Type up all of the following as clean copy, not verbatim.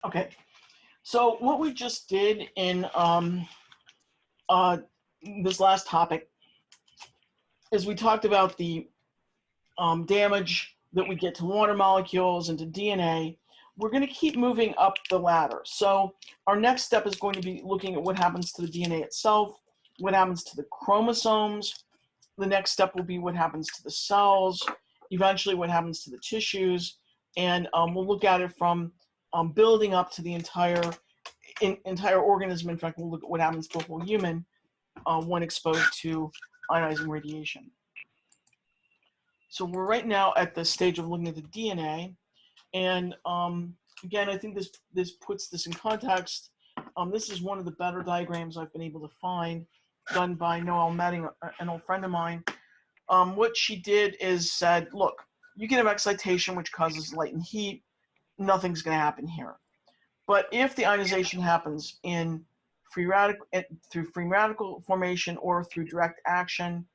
Okay, so what we just did in uh, this last topic is we talked about the damage that we get to water molecules and to DNA. We're going to keep moving up the ladder. So our next step is going to be looking at what happens to the DNA itself, what happens to the chromosomes. The next step will be what happens to the cells, eventually what happens to the tissues, and we'll look at it from building up to the entire organism. In fact, we'll look at what happens to a whole human when exposed to ionizing radiation. So we're right now at the stage of looking at the DNA, and again, I think this puts this in context. This is one of the better diagrams I've been able to find, done by Noelle Metting, an old friend of mine. What she did is said, look, you can have excitation, which causes light and heat. Nothing's going to happen here. But if the ionization happens in through free radical formation or through direct action,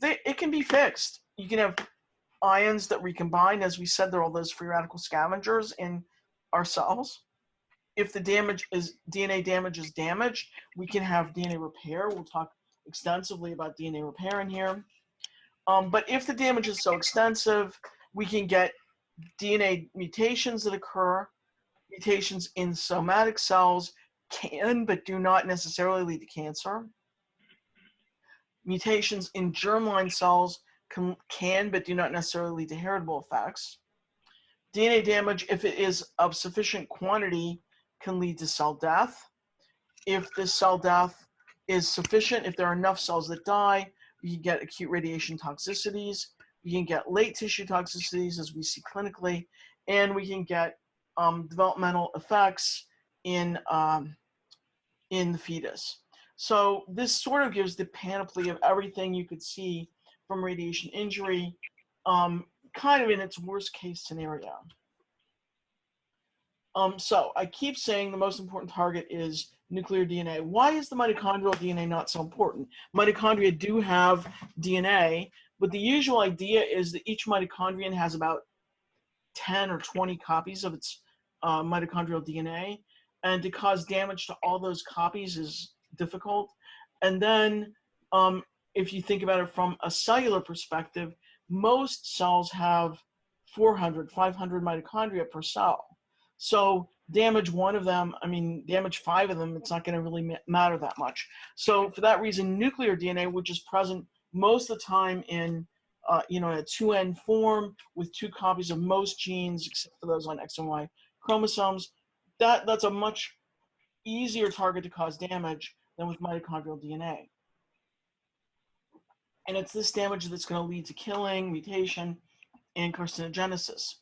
it can be fixed. You can have ions that recombine. As we said, there are all those free radical scavengers in our cells. If the DNA damage is damaged, we can have DNA repair. We'll talk extensively about DNA repair in here. But if the damage is so extensive, we can get DNA mutations that occur. Mutations in somatic cells can, but do not necessarily lead to cancer. Mutations in germline cells can, but do not necessarily lead to heritable effects. DNA damage, if it is of sufficient quantity, can lead to cell death. If this cell death is sufficient, if there are enough cells that die, we can get acute radiation toxicities. We can get late tissue toxicities, as we see clinically, and we can get developmental effects in the fetus. So this sort of gives the panoply of everything you could see from radiation injury, kind of in its worst case scenario. So I keep saying the most important target is nuclear DNA. Why is the mitochondrial DNA not so important? Mitochondria do have DNA, but the usual idea is that each mitochondrion has about 10 or 20 copies of its mitochondrial DNA, and to cause damage to all those copies is difficult. And then if you think about it from a cellular perspective, most cells have 400, 500 mitochondria per cell. So damage one of them, damage 5 of them, it's not going to really matter that much. So for that reason, nuclear DNA, which is present most of the time in a 2N form with 2 copies of most genes, except for those on X and Y chromosomes, that's a much easier target to cause damage than with mitochondrial DNA. And it's this damage that's going to lead to killing, mutation, and carcinogenesis.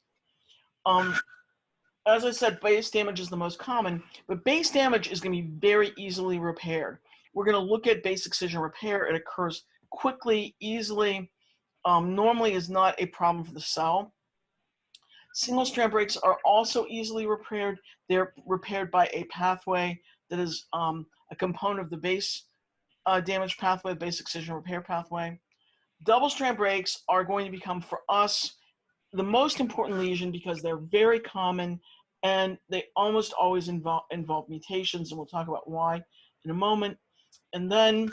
As I said, base damage is the most common, but base damage is going to be very easily repaired. We're going to look at base excision repair. It occurs quickly, easily, normally is not a problem for the cell. Single strand breaks are also easily repaired. They're repaired by a pathway that is a component of the base damage pathway, base excision repair pathway. Double strand breaks are going to become, for us, the most important lesion because they're very common and they almost always involve mutations, and we'll talk about why in a moment. And then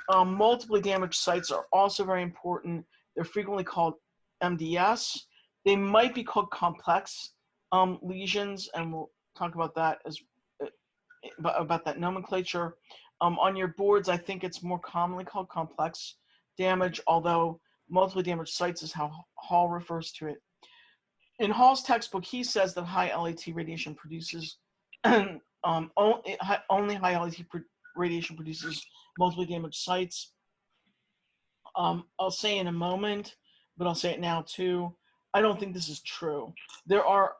multiply damaged sites are also very important. They're frequently called MDS. They might be called complex lesions, and we'll talk about that about that nomenclature. On your boards, I think it's more commonly called complex damage, although multiply damaged sites is how Hall refers to it. In Hall's textbook, he says that high LAT radiation produces only high LAT radiation produces multiply damaged sites. I'll say in a moment, but I'll say it now too. I don't think this is true. There are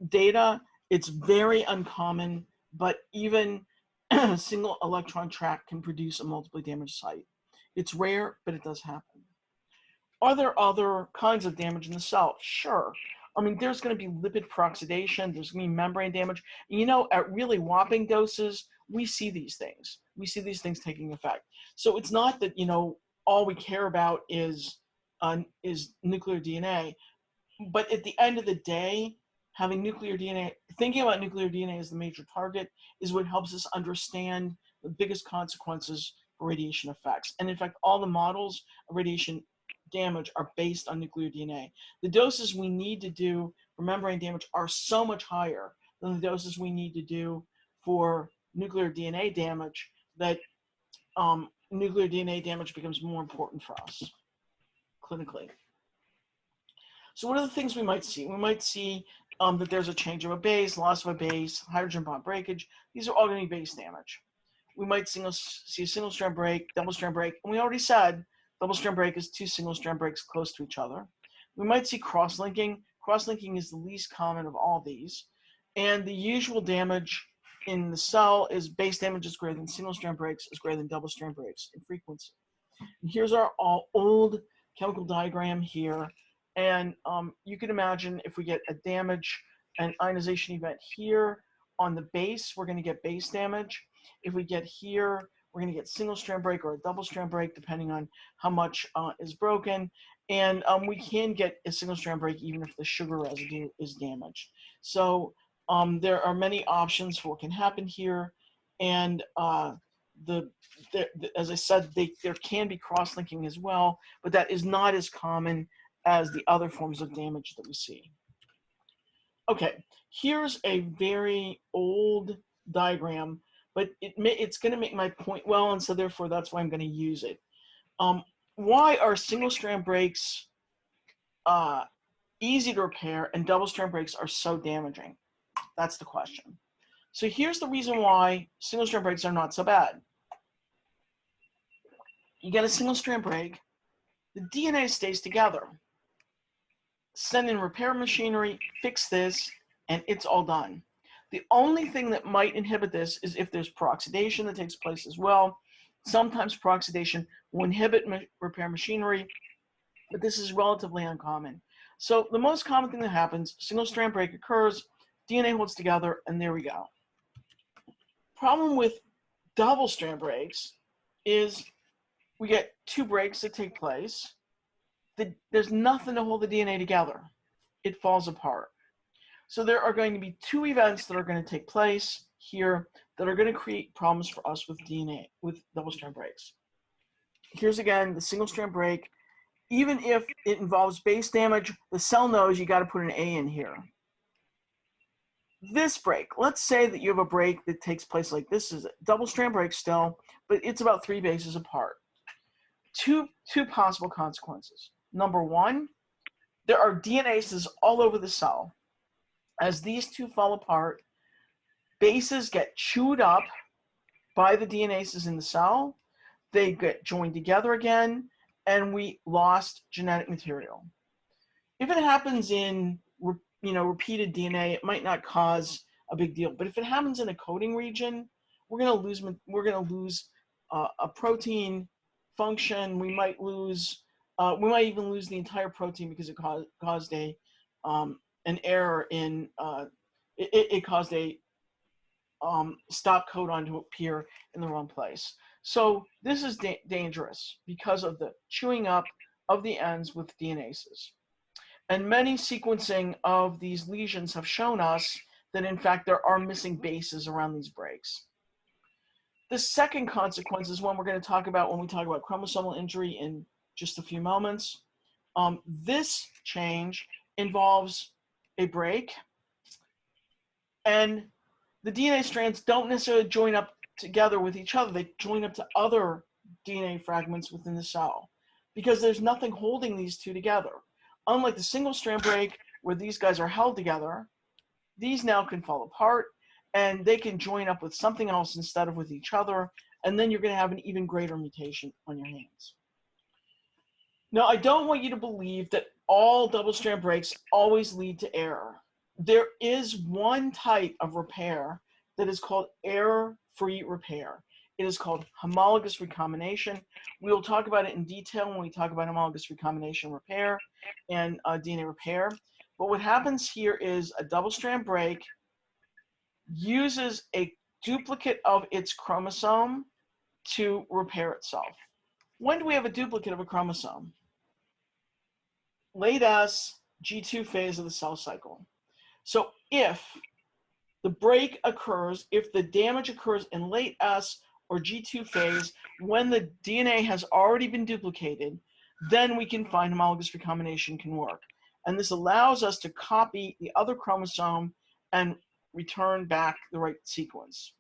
data, it's very uncommon, but even a single electron track can produce a multiply damaged site. It's rare, but it does happen. Are there other kinds of damage in the cell? Sure. There's going to be lipid peroxidation, there's going to be membrane damage. At really whopping doses, we see these things. We see these things taking effect. So it's not that, all we care about is nuclear DNA. But at the end of the day, having nuclear DNA, thinking about nuclear DNA as the major target is what helps us understand the biggest consequences for radiation effects. And in fact, all the models of radiation damage are based on nuclear DNA. The doses we need to do for membrane damage are so much higher than the doses we need to do for nuclear DNA damage that nuclear DNA damage becomes more important for us clinically. So what are the things we might see? We might see that there's a change of a base, loss of a base, hydrogen bond breakage. These are all going to be base damage. We might see a single strand break, double strand break, and we already said double strand break is two single strand breaks close to each other. We might see cross-linking. Cross-linking is the least common of all these. And the usual damage in the cell is base damage is greater than single strand breaks is greater than double strand breaks in frequency. And here's our old chemical diagram here. And you can imagine if we get a damage, an ionization event here on the base, we're going to get base damage. If we get here, we're going to get single strand break or a double strand break, depending on how much is broken. And we can get a single strand break even if the sugar residue is damaged. So there are many options for what can happen here. And as I said, there can be cross-linking as well, but that is not as common as the other forms of damage that we see. Okay, here's a very old diagram, but it's going to make my point well, and so therefore that's why I'm going to use it. Why are single strand breaks easy to repair and double strand breaks are so damaging? That's the question. So here's the reason why single strand breaks are not so bad. You get a single strand break, the DNA stays together. Send in repair machinery, fix this, and it's all done. The only thing that might inhibit this is if there's peroxidation that takes place as well. Sometimes peroxidation will inhibit repair machinery, but this is relatively uncommon. So the most common thing that happens, single strand break occurs, DNA holds together, and there we go. Problem with double strand breaks is we get two breaks that take place. There's nothing to hold the DNA together. It falls apart. So there are going to be two events that are going to take place here that are going to create problems for us with DNA, with double strand breaks. Here's again the single strand break. Even if it involves base damage, the cell knows you got to put an A in here. This break, let's say that you have a break that takes place like this is a double strand break still, but it's about 3 bases apart. Two possible consequences. Number one, there are DNases all over the cell. As these two fall apart, bases get chewed up by the DNases in the cell. They get joined together again, and we lost genetic material. If it happens in repeated DNA, it might not cause a big deal. But if it happens in a coding region, we're going to lose a protein function. We might even lose the entire protein because it caused an error in it caused a stop codon to appear in the wrong place. So this is dangerous because of the chewing up of the ends with DNases. And many sequencing of these lesions have shown us that in fact there are missing bases around these breaks. The second consequence is one we're going to talk about when we talk about chromosomal injury in just a few moments. This change involves a break, and the DNA strands don't necessarily join up together with each other. They join up to other DNA fragments within the cell because there's nothing holding these two together. Unlike the single strand break where these guys are held together, these now can fall apart and they can join up with something else instead of with each other, and then you're going to have an even greater mutation on your hands. Now, I don't want you to believe that all double strand breaks always lead to error. There is one type of repair that is called error-free repair. It is called homologous recombination. We will talk about it in detail when we talk about homologous recombination repair and DNA repair. But what happens here is a double strand break uses a duplicate of its chromosome to repair itself. When do we have a duplicate of a chromosome? Late S, G2 phase of the cell cycle. So if the break occurs, if the damage occurs in late S or G2 phase, when the DNA has already been duplicated, then we can find homologous recombination can work. And this allows us to copy the other chromosome and return back the right sequence.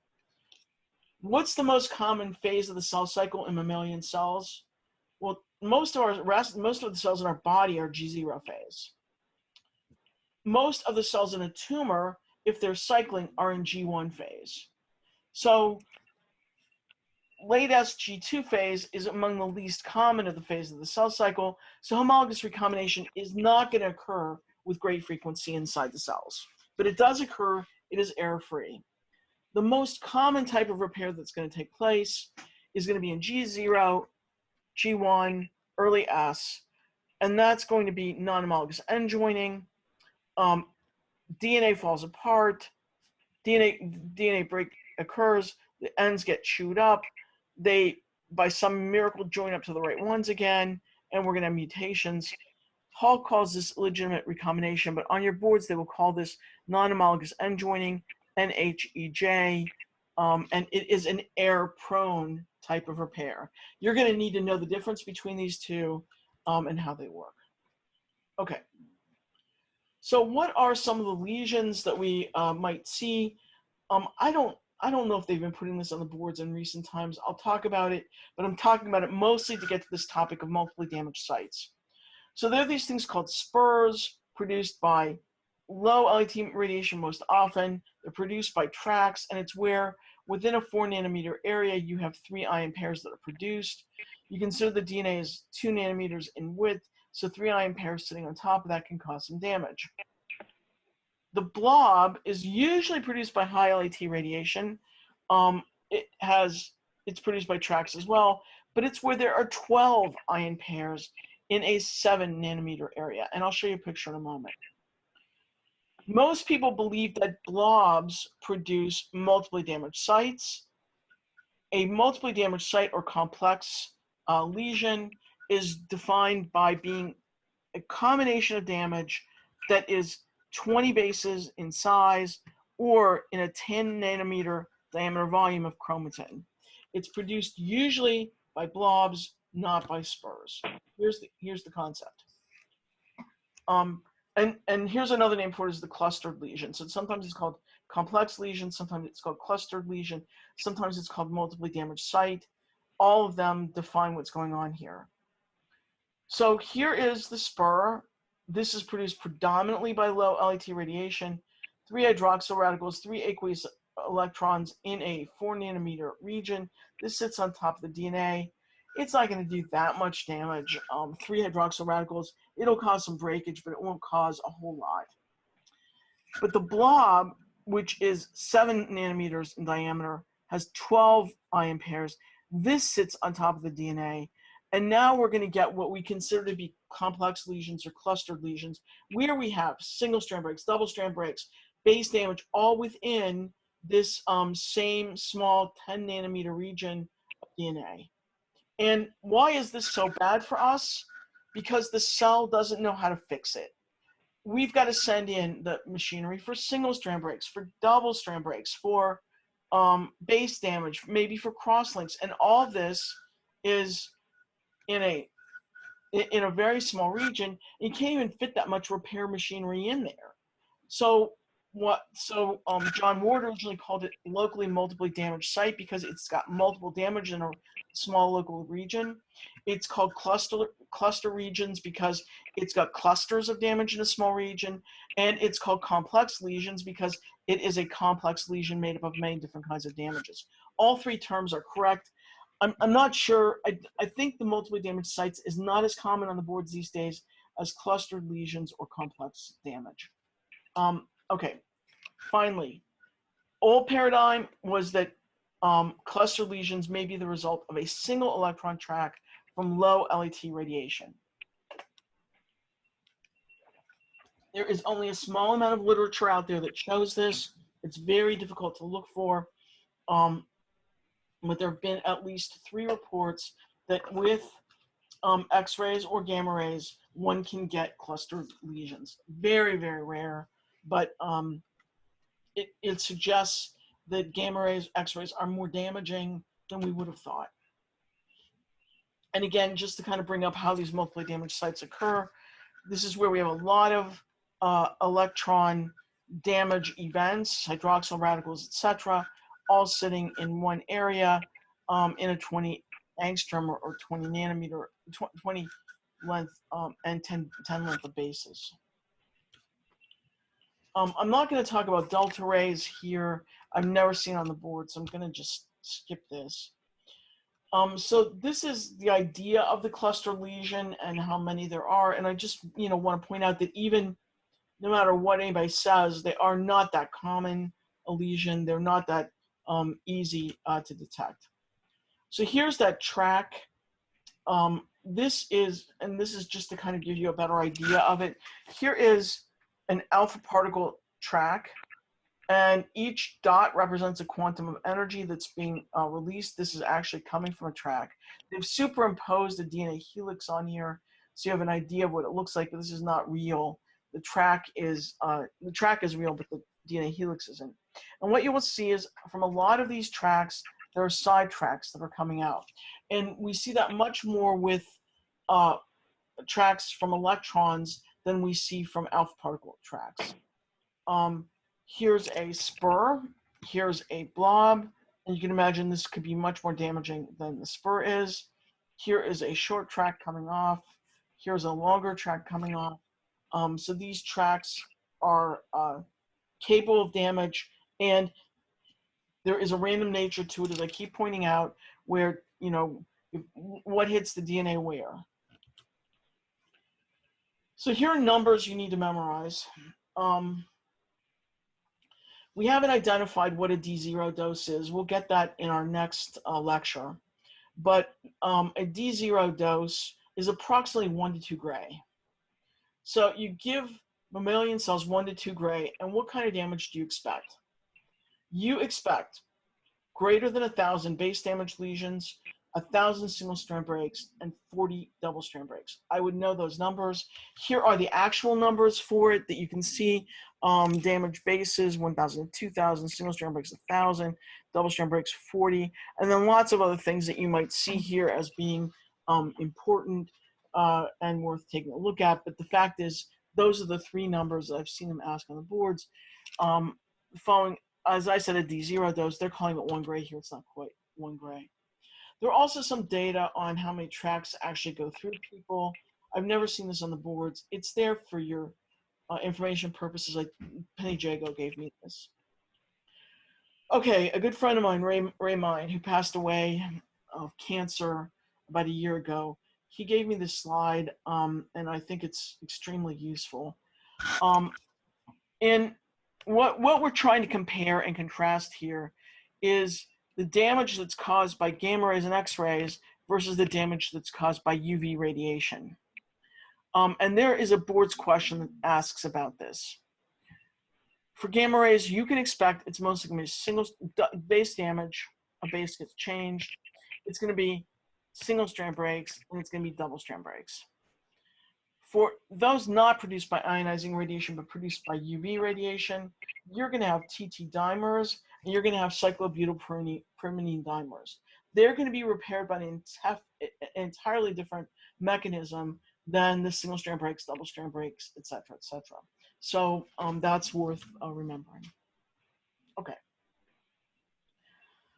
What's the most common phase of the cell cycle in mammalian cells? Well, most of the cells in our body are G0 phase. Most of the cells in a tumor, if they're cycling, are in G1 phase. So late S G2 phase is among the least common of the phases of the cell cycle, so homologous recombination is not going to occur with great frequency inside the cells. But it does occur, it is error-free. The most common type of repair that's going to take place is going to be in G0, G1, early S, and that's going to be non-homologous end joining. DNA falls apart, DNA break occurs, the ends get chewed up, they, by some miracle, join up to the right ones again, and we're going to have mutations. Hall calls this illegitimate recombination, but on your boards they will call this non-homologous end joining, NHEJ, and it is an error-prone type of repair. You're going to need to know the difference between these two and how they work. Okay. So what are some of the lesions that we might see? I don't know if they've been putting this on the boards in recent times. I'll talk about it, but I'm talking about it mostly to get to this topic of multiply damaged sites. So there are these things called spurs produced by low LET radiation most often. They're produced by tracks, and it's where within a 4 nanometer area you have 3 ion pairs that are produced. You consider the DNA is 2 nanometers in width, so 3 ion pairs sitting on top of that can cause some damage. The blob is usually produced by high LET radiation. It's produced by tracks as well, but it's where there are 12 ion pairs in a 7 nanometer area, and I'll show you a picture in a moment. Most people believe that blobs produce multiply damaged sites. A multiply damaged site or complex lesion is defined by being a combination of damage that is 20 bases in size or in a 10 nanometer diameter volume of chromatin. It's produced usually by blobs, not by spurs. Here's the concept. And here's another name for it, is the clustered lesion. So sometimes it's called complex lesion, sometimes it's called clustered lesion, sometimes it's called multiply damaged site. All of them define what's going on here. So here is the spur. This is produced predominantly by low LET radiation. 3 hydroxyl radicals, 3 aqueous electrons in a 4 nanometer region. This sits on top of the DNA. It's not going to do that much damage. 3 hydroxyl radicals, it'll cause some breakage, but it won't cause a whole lot. But the blob, which is 7 nanometers in diameter, has 12 ion pairs. This sits on top of the DNA. And now we're going to get what we consider to be complex lesions or clustered lesions, where we have single strand breaks, double strand breaks, base damage, all within this same small 10 nanometer region of DNA. And why is this so bad for us? Because the cell doesn't know how to fix it. We've got to send in the machinery for single strand breaks, for double strand breaks, for base damage, maybe for crosslinks, and all this is in a very small region. You can't even fit that much repair machinery in there. So John Ward originally called it locally multiply damaged site because it's got multiple damage in a small local region. It's called cluster regions because it's got clusters of damage in a small region, and it's called complex lesions because it is a complex lesion made up of many different kinds of damages. All 3 terms are correct. I'm not sure. I think the multiply damaged sites is not as common on the boards these days as clustered lesions or complex damage. Okay, finally, old paradigm was that cluster lesions may be the result of a single electron track from low LET radiation. There is only a small amount of literature out there that shows this. It's very difficult to look for. But there have been at least 3 reports that with X-rays or gamma rays, one can get clustered lesions. Very, very rare. but it suggests that gamma rays, X-rays are more damaging than we would have thought. And again, just to kind of bring up how these multiply damage sites occur, this is where we have a lot of electron damage events, hydroxyl radicals, etc., all sitting in one area in a 20 angstrom or 20 nanometer, 20 length and 10 length of bases. I'm not going to talk about delta rays here. I've never seen on the board, so I'm going to just skip this. So this is the idea of the cluster lesion and how many there are. And I just, want to point out that even no matter what anybody says, they are not that common a lesion. They're not that easy to detect. So here's that track. This is just to kind of give you a better idea of it. Here is an alpha particle track, and each dot represents a quantum of energy that's being released. This is actually coming from a track. They've superimposed a DNA helix on here, so you have an idea of what it looks like, but this is not real. The track is real, but the DNA helix isn't. And what you will see is from a lot of these tracks, there are side tracks that are coming out. And we see that much more with tracks from electrons than we see from alpha particle tracks. Here's a spur, here's a blob, and you can imagine this could be much more damaging than the spur is. Here is a short track coming off, here's a longer track coming off. So these tracks are capable of damage, and there is a random nature to it, as I keep pointing out, where, what hits the DNA where. So here are numbers you need to memorize. We haven't identified what a D0 dose is. We'll get that in our next lecture. But a D0 dose is approximately 1 to 2 gray. So you give mammalian cells 1 to 2 gray, and what kind of damage do you expect? You expect greater than 1,000 base damage lesions, 1,000 single strand breaks, and 40 double strand breaks. I would know those numbers. Here are the actual numbers for it that you can see. Damage bases, 1,000 to 2,000, single strand breaks, 1,000, double strand breaks, 40, and then lots of other things that you might see here as being important and worth taking a look at. But the fact is, those are the three numbers that I've seen them ask on the boards. Following, as I said, a D0 dose, they're calling it 1 gray here. It's not quite 1 gray. There are also some data on how many tracks actually go through people. I've never seen this on the boards. It's there for your information purposes. Like Penny Jago gave me this. Okay, a good friend of mine, Ray Mine, who passed away of cancer about a year ago, he gave me this slide, and I think it's extremely useful. And what we're trying to compare and contrast here is the damage that's caused by gamma rays and X-rays versus the damage that's caused by UV radiation. And there is a board's question that asks about this. For gamma rays, you can expect it's mostly going to be single base damage, a base gets changed. It's going to be single strand breaks, and it's going to be double strand breaks. For those not produced by ionizing radiation, but produced by UV radiation, you're going to have TT dimers, and you're going to have cyclobutylpyrimidine dimers. They're going to be repaired by an entirely different mechanism than the single strand breaks, double strand breaks, et cetera, et cetera. So that's worth remembering. Okay.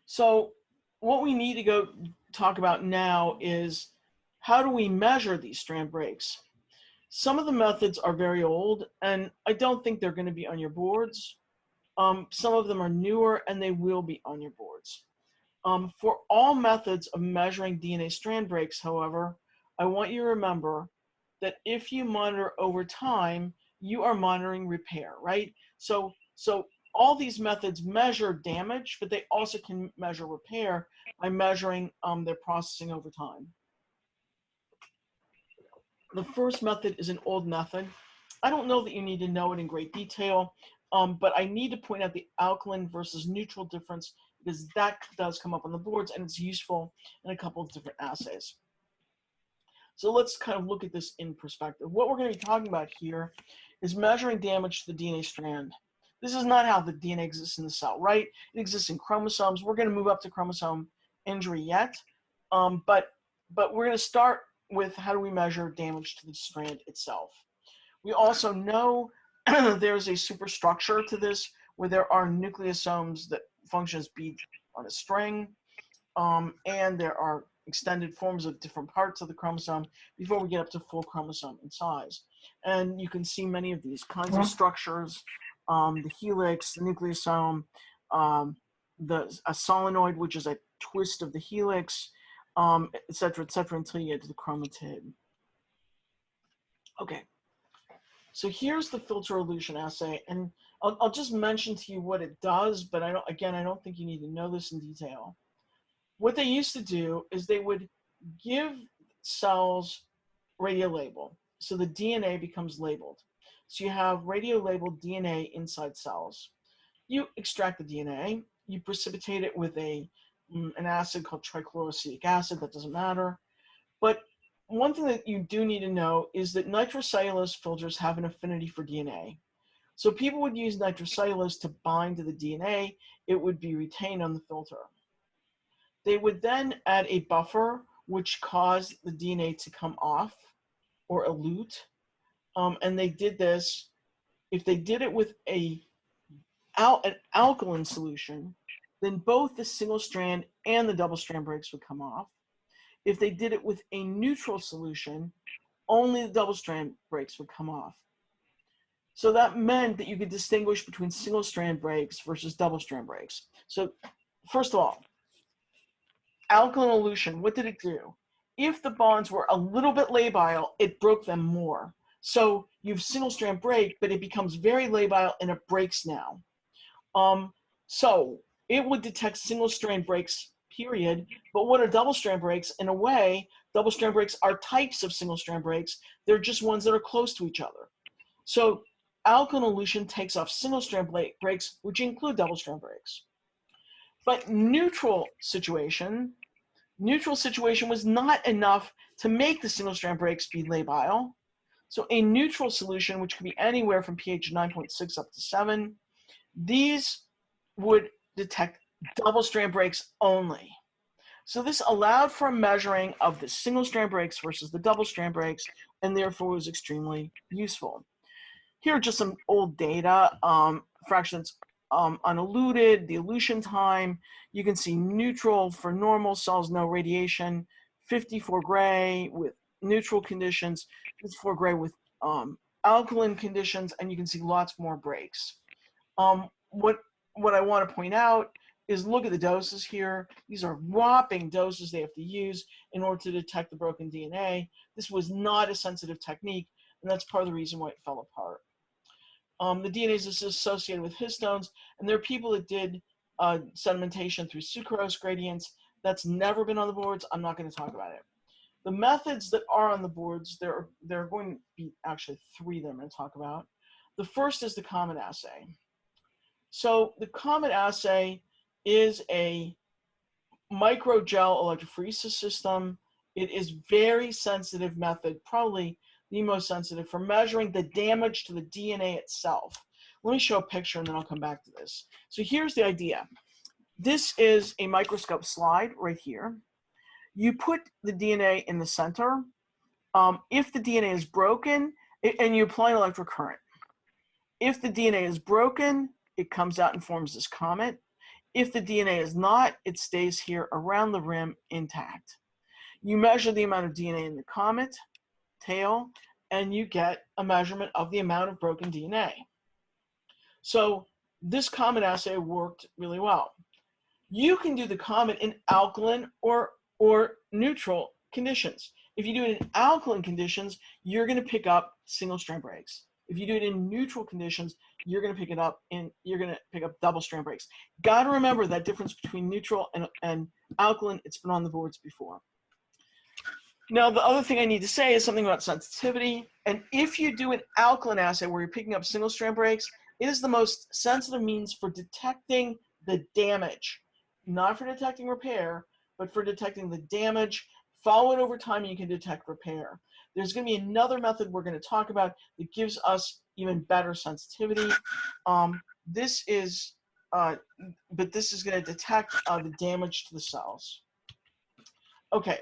So what we need to go talk about now is how do we measure these strand breaks? Some of the methods are very old, and I don't think they're going to be on your boards. Some of them are newer, and they will be on your boards. For all methods of measuring DNA strand breaks, however, I want you to remember that if you monitor over time, you are monitoring repair, right? So all these methods measure damage, but they also can measure repair by measuring their processing over time. The first method is an old method. I don't know that you need to know it in great detail, but I need to point out the alkaline versus neutral difference because that does come up on the boards and it's useful in a couple of different assays. So let's kind of look at this in perspective. What we're going to be talking about here is measuring damage to the DNA strand. This is not how the DNA exists in the cell, right? It exists in chromosomes. We're going to move up to chromosome injury yet, but we're going to start with how do we measure damage to the strand itself. We also know there's a superstructure to this where there are nucleosomes that function as beads on a string, and there are extended forms of different parts of the chromosome before we get up to full chromosome in size. And you can see many of these kinds of structures, the helix, the nucleosome, a solenoid, which is a twist of the helix, et cetera, until you get to the chromatid. Okay, so here's the filter elution assay, and I'll just mention to you what it does, but I don't think you need to know this in detail. What they used to do is they would give cells radiolabel, so the DNA becomes labeled. So you have radiolabeled DNA inside cells. You extract the DNA, you precipitate it with an acid called trichloroacetic acid, that doesn't matter. But one thing that you do need to know is that nitrocellulose filters have an affinity for DNA. So people would use nitrocellulose to bind to the DNA. It would be retained on the filter. They would then add a buffer which caused the DNA to come off or elute. And they did this, if they did it with an alkaline solution, then both the single strand and the double strand breaks would come off. If they did it with a neutral solution, only the double strand breaks would come off. So that meant that you could distinguish between single strand breaks versus double strand breaks. So first of all, alkaline elution, what did it do? If the bonds were a little bit labile, it broke them more. So you have single strand break, but it becomes very labile and it breaks now. So it would detect single strand breaks, period. But what are double strand breaks? In a way, double strand breaks are types of single strand breaks. They're just ones that are close to each other. So alkaline elution takes off single strand breaks, which include double strand breaks. But neutral situation was not enough to make the single strand breaks be labile. So a neutral solution, which could be anywhere from pH 9.6 up to 7, these would detect double strand breaks only. So this allowed for a measuring of the single strand breaks versus the double strand breaks, and therefore was extremely useful. Here are just some old data, fractions uneluted, the elution time. You can see neutral for normal cells, no radiation, 54 gray with neutral conditions, 54 gray with alkaline conditions, and you can see lots more breaks. What I want to point out is look at the doses here. These are whopping doses they have to use in order to detect the broken DNA. This was not a sensitive technique, and that's part of the reason why it fell apart. The DNA is associated with histones, and there are people that did sedimentation through sucrose gradients. That's never been on the boards. I'm not going to talk about it. The methods that are on the boards, there are going to be actually 3 that I'm going to talk about. The first is the COMET assay. So the COMET assay is a microgel electrophoresis system. It is very sensitive method, probably the most sensitive for measuring the damage to the DNA itself. Let me show a picture and then I'll come back to this. So here's the idea. This is a microscope slide right here. You put the DNA in the center. If the DNA is broken, and you apply an electric current. If the DNA is broken, it comes out and forms this comet. If the DNA is not, it stays here around the rim intact. You measure the amount of DNA in the comet tail, and you get a measurement of the amount of broken DNA. So this COMET assay worked really well. You can do the COMET in alkaline or neutral conditions. If you do it in alkaline conditions, you're going to pick up single strand breaks. If you do it in neutral conditions, you're going to pick up double strand breaks. Got to remember that difference between neutral and alkaline. It's been on the boards before. Now, the other thing I need to say is something about sensitivity. And if you do an alkaline assay where you're picking up single strand breaks, it is the most sensitive means for detecting the damage, not for detecting repair, but for detecting the damage Follow it over time and you can detect repair. There's going to be another method we're going to talk about that gives us even better sensitivity. This is going to detect the damage to the cells. Okay,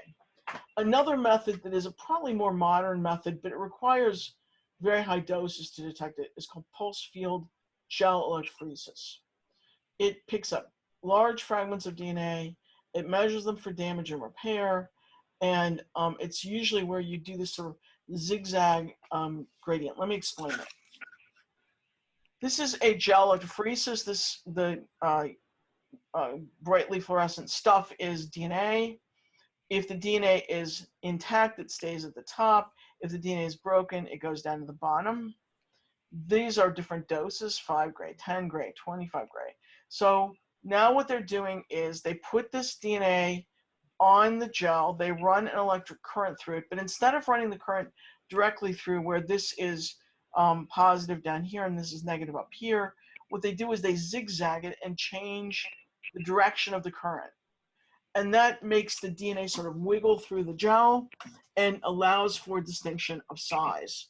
another method that is a probably more modern method, but it requires very high doses to detect it, is called pulse field gel electrophoresis. It picks up large fragments of DNA, it measures them for damage and repair, and it's usually where you do this sort of zigzag gradient. Let me explain it. This is a gel electrophoresis. The brightly fluorescent stuff is DNA. If the DNA is intact, it stays at the top. If the DNA is broken, it goes down to the bottom. These are different doses, 5 gray, 10 gray, 25 gray. So now what they're doing is they put this DNA on the gel, they run an electric current through it, but instead of running the current directly through where this is positive down here and this is negative up here, what they do is they zigzag it and change the direction of the current. And that makes the DNA sort of wiggle through the gel and allows for distinction of size.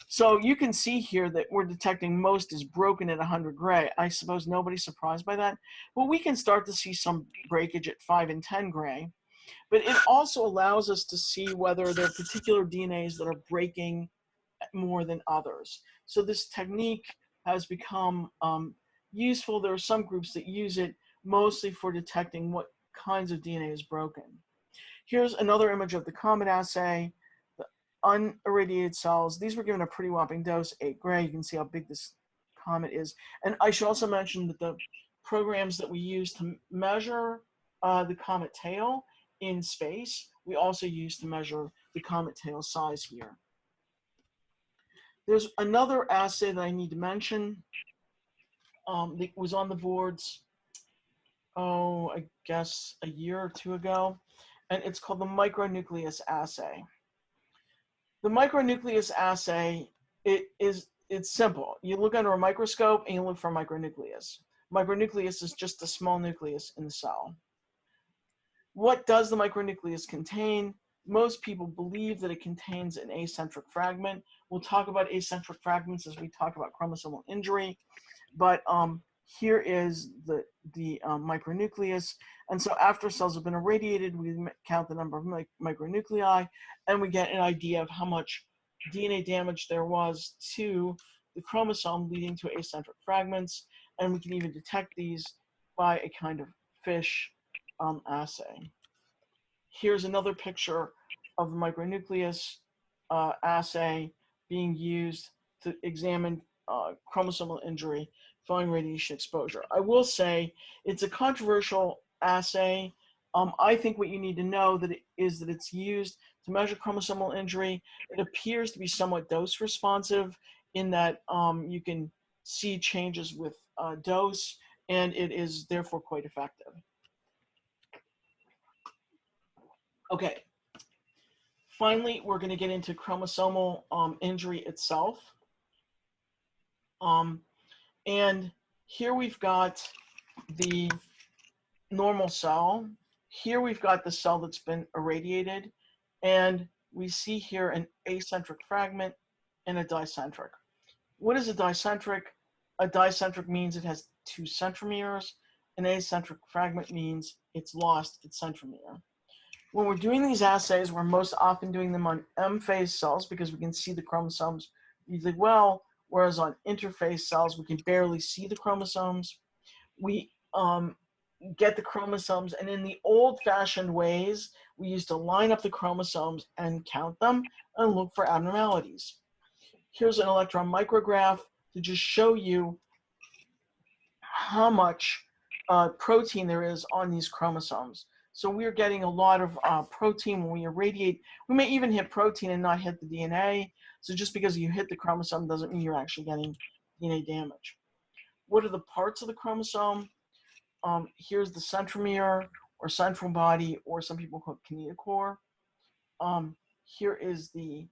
So you can see here that we're detecting most is broken at 100 gray. I suppose nobody's surprised by that. But we can start to see some breakage at 5 and 10 gray. But it also allows us to see whether there are particular DNAs that are breaking more than others. So this technique has become useful. There are some groups that use it mostly for detecting what kinds of DNA is broken. Here's another image of the COMET assay. The unirradiated cells, these were given a pretty whopping dose, 8 gray. You can see how big this comet is. And I should also mention that the programs that we use to measure the comet tail in space, we also use to measure the comet tail size here. There's another assay that I need to mention that was on the boards, I guess a year or two ago, and it's called the micronucleus assay. The micronucleus assay, it's simple. You look under a microscope and you look for a micronucleus. Micronucleus is just a small nucleus in the cell. What does the micronucleus contain? Most people believe that it contains an acentric fragment. We'll talk about acentric fragments as we talk about chromosomal injury, but here is the micronucleus. And so after cells have been irradiated, we count the number of micronuclei, and we get an idea of how much DNA damage there was to the chromosome, leading to acentric fragments. And we can even detect these by a kind of fish assay. Here's another picture of the micronucleus assay being used to examine chromosomal injury following radiation exposure. I will say it's a controversial assay. I think what you need to know is that it's used to measure chromosomal injury. It appears to be somewhat dose responsive in that you can see changes with dose, and it is therefore quite effective. Okay. Finally, we're going to get into chromosomal injury itself. And here we've got the normal cell. Here we've got the cell that's been irradiated. And we see here an acentric fragment and a dicentric. What is a dicentric? A dicentric means it has 2 centromeres. An acentric fragment means it's lost its centromere. When we're doing these assays, we're most often doing them on M-phase cells because we can see the chromosomes really well, whereas on interphase cells, we can barely see the chromosomes. We get the chromosomes, and in the old-fashioned ways, we used to line up the chromosomes and count them and look for abnormalities. Here's an electron micrograph to just show you how much protein there is on these chromosomes. So we're getting a lot of protein when we irradiate. We may even hit protein and not hit the DNA. So just because you hit the chromosome doesn't mean you're actually getting DNA damage. What are the parts of the chromosome? Here's the centromere or central body, or some people call it kinetochore. Here is the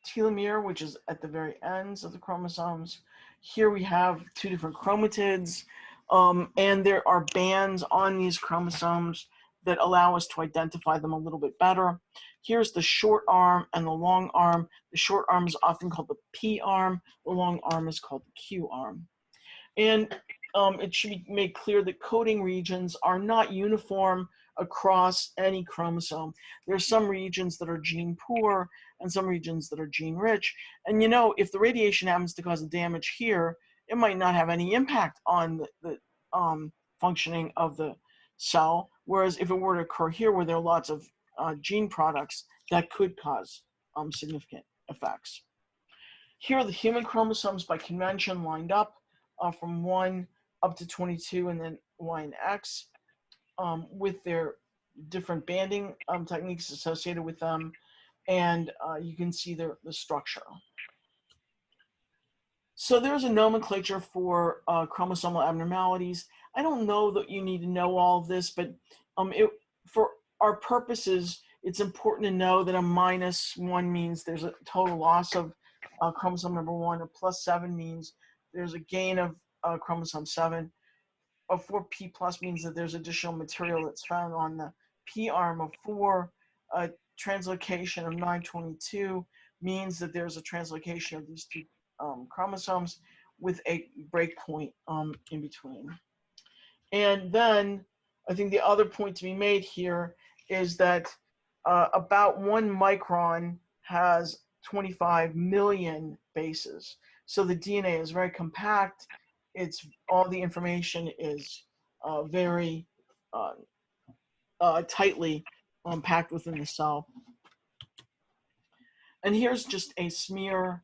telomere, which is at the very ends of the chromosomes. Here we have 2 different chromatids. And there are bands on these chromosomes that allow us to identify them a little bit better. Here's the short arm and the long arm. The short arm is often called the P arm. The long arm is called the Q arm. And it should be made clear that coding regions are not uniform across any chromosome. There are some regions that are gene poor and some regions that are gene rich. And you know, if the radiation happens to cause a damage here, it might not have any impact on the functioning of the cell. Whereas if it were to occur here where there are lots of gene products, that could cause significant effects. Here are the human chromosomes by convention lined up from 1 up to 22 and then Y and X with their different banding techniques associated with them. And you can see the structure. So there's a nomenclature for chromosomal abnormalities. I don't know that you need to know all of this, but for our purposes, it's important to know that a -1 means there's a total loss of chromosome number 1. A +7 means there's a gain of chromosome 7. A 4p plus means that there's additional material that's found on the p arm of 4. A translocation of 922 means that there's a translocation of these two chromosomes with a breakpoint in between. And then I think the other point to be made here is that about 1 micron has 25 million bases. So the DNA is very compact. It's all the information is very tightly packed within the cell. And here's just a smear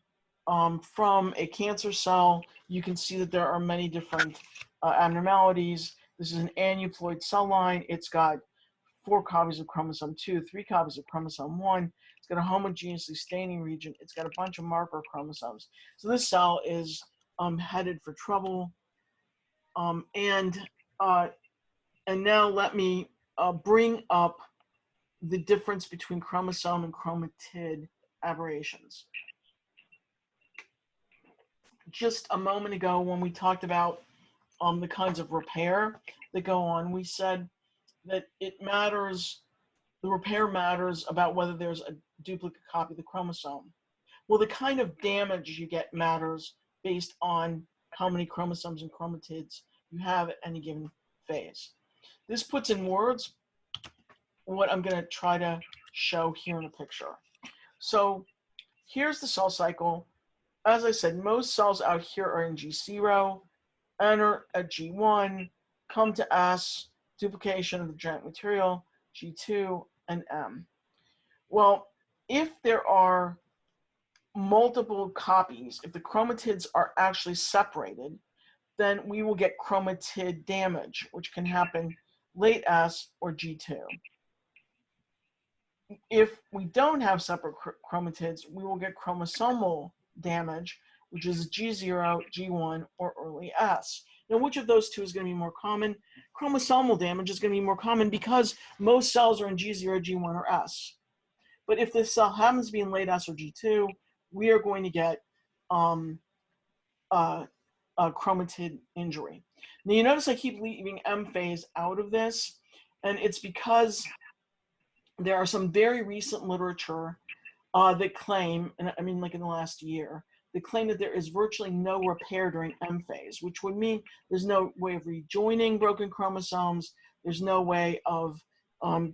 from a cancer cell. You can see that there are many different abnormalities. This is an aneuploid cell line. It's got 4 copies of chromosome 2, 3 copies of chromosome 1. It's got a homogeneously staining region. It's got a bunch of marker chromosomes. So this cell is headed for trouble. And now let me bring up the difference between chromosome and chromatid aberrations. Just a moment ago, when we talked about the kinds of repair that go on, we said that it matters, the repair matters about whether there's a duplicate copy of the chromosome. Well, the kind of damage you get matters based on how many chromosomes and chromatids you have at any given phase. This puts in words what I'm going to try to show here in a picture. So here's the cell cycle. As I said, most cells out here are in G0, enter at G1, come to S, duplication of the genetic material, G2, and M. Well, if there are multiple copies, if the chromatids are actually separated, then we will get chromatid damage, which can happen late S or G2. If we don't have separate chromatids, we will get chromosomal damage, which is G0, G1, or early S. Now, which of those two is going to be more common? Chromosomal damage is going to be more common because most cells are in G0, G1, or S. But if this cell happens to be in late S or G2, we are going to get a chromatid injury. Now, you notice I keep leaving M phase out of this, and it's because there are some very recent literature that claim, and I mean like in the last year, that claim that there is virtually no repair during M phase, which would mean there's no way of rejoining broken chromosomes. There's no way of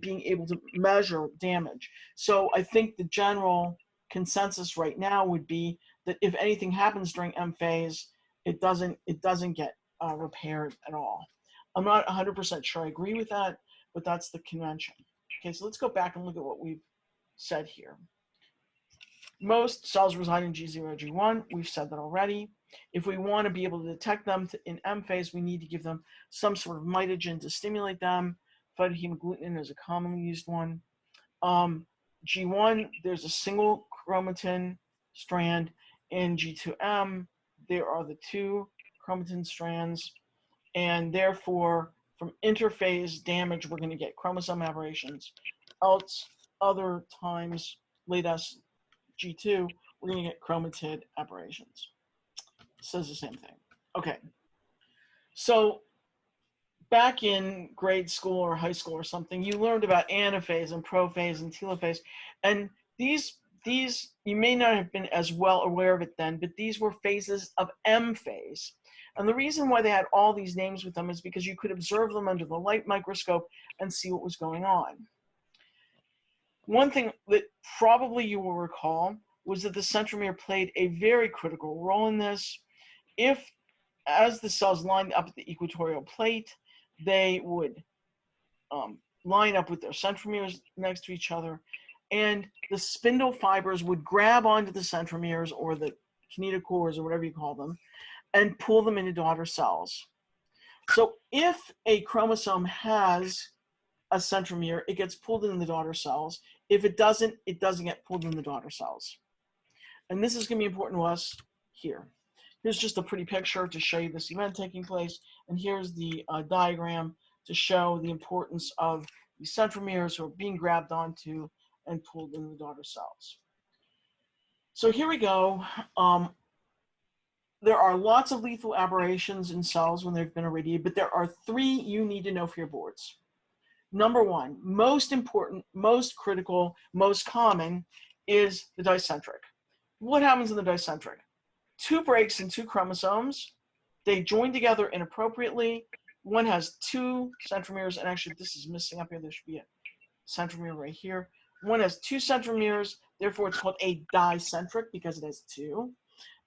being able to measure damage. So I think the general consensus right now would be that if anything happens during M phase, it doesn't get repaired at all. I'm not 100% sure I agree with that, but that's the convention. Okay, so let's go back and look at what we've said here. Most cells reside in G0, G1. We've said that already. If we want to be able to detect them in M phase, we need to give them some sort of mitogen to stimulate them. Phytohemagglutinin is a commonly used one. G1, there's a single chromatin strand. In G2M, there are the 2 chromatin strands. And therefore, from interphase damage, we're going to get chromosome aberrations. Else, other times, late S, G2, we're going to get chromatid aberrations. It says the same thing. Okay. So back in grade school or high school or something, you learned about anaphase and prophase and telophase. And these you may not have been as well aware of it then, but these were phases of M phase. And the reason why they had all these names with them is because you could observe them under the light microscope and see what was going on. One thing that probably you will recall was that the centromere played a very critical role in this. If, as the cells lined up at the equatorial plate, they would line up with their centromeres next to each other, and the spindle fibers would grab onto the centromeres or the kinetochores or whatever you call them and pull them into daughter cells. So if a chromosome has a centromere, it gets pulled into the daughter cells. If it doesn't get pulled in the daughter cells. And this is going to be important to us here. Here's just a pretty picture to show you this event taking place. And here's the diagram to show the importance of the centromeres who are being grabbed onto and pulled into the daughter cells. So here we go. There are lots of lethal aberrations in cells when they've been irradiated, but there are 3 you need to know for your boards. Number 1, most important, most critical, most common is the dicentric. What happens in the dicentric? 2 breaks in 2 chromosomes. They join together inappropriately. One has 2 centromeres, and actually this is missing up here. There should be a centromere right here. One has 2 centromeres, therefore it's called a dicentric because it has 2.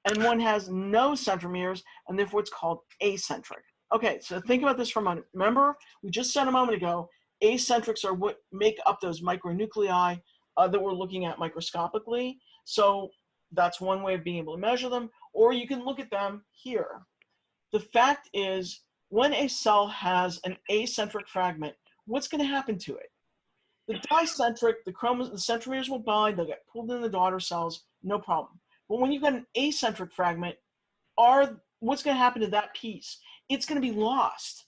And one has no centromeres, and therefore it's called acentric. Okay, so think about this for a moment. Remember, we just said a moment ago, acentrics are what make up those micronuclei that we're looking at microscopically. So that's one way of being able to measure them, or you can look at them here. The fact is, when a cell has an acentric fragment, what's going to happen to it? The dicentric, the centromeres will bind, they'll get pulled into the daughter cells, no problem. But when you've got an acentric fragment, what's going to happen to that piece? It's going to be lost.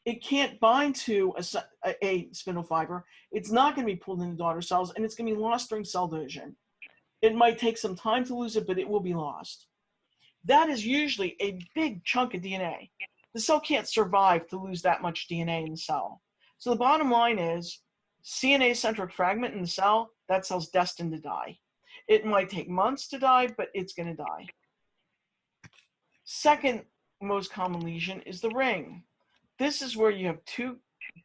It can't bind to a spindle fiber. It's not going to be pulled into daughter cells, and it's going to be lost during cell division. It might take some time to lose it, but it will be lost. That is usually a big chunk of DNA. The cell can't survive to lose that much DNA in the cell. So the bottom line is, see an acentric fragment in the cell, that cell's destined to die. It might take months to die, but it's going to die. Second most common lesion is the ring. This is where you have 2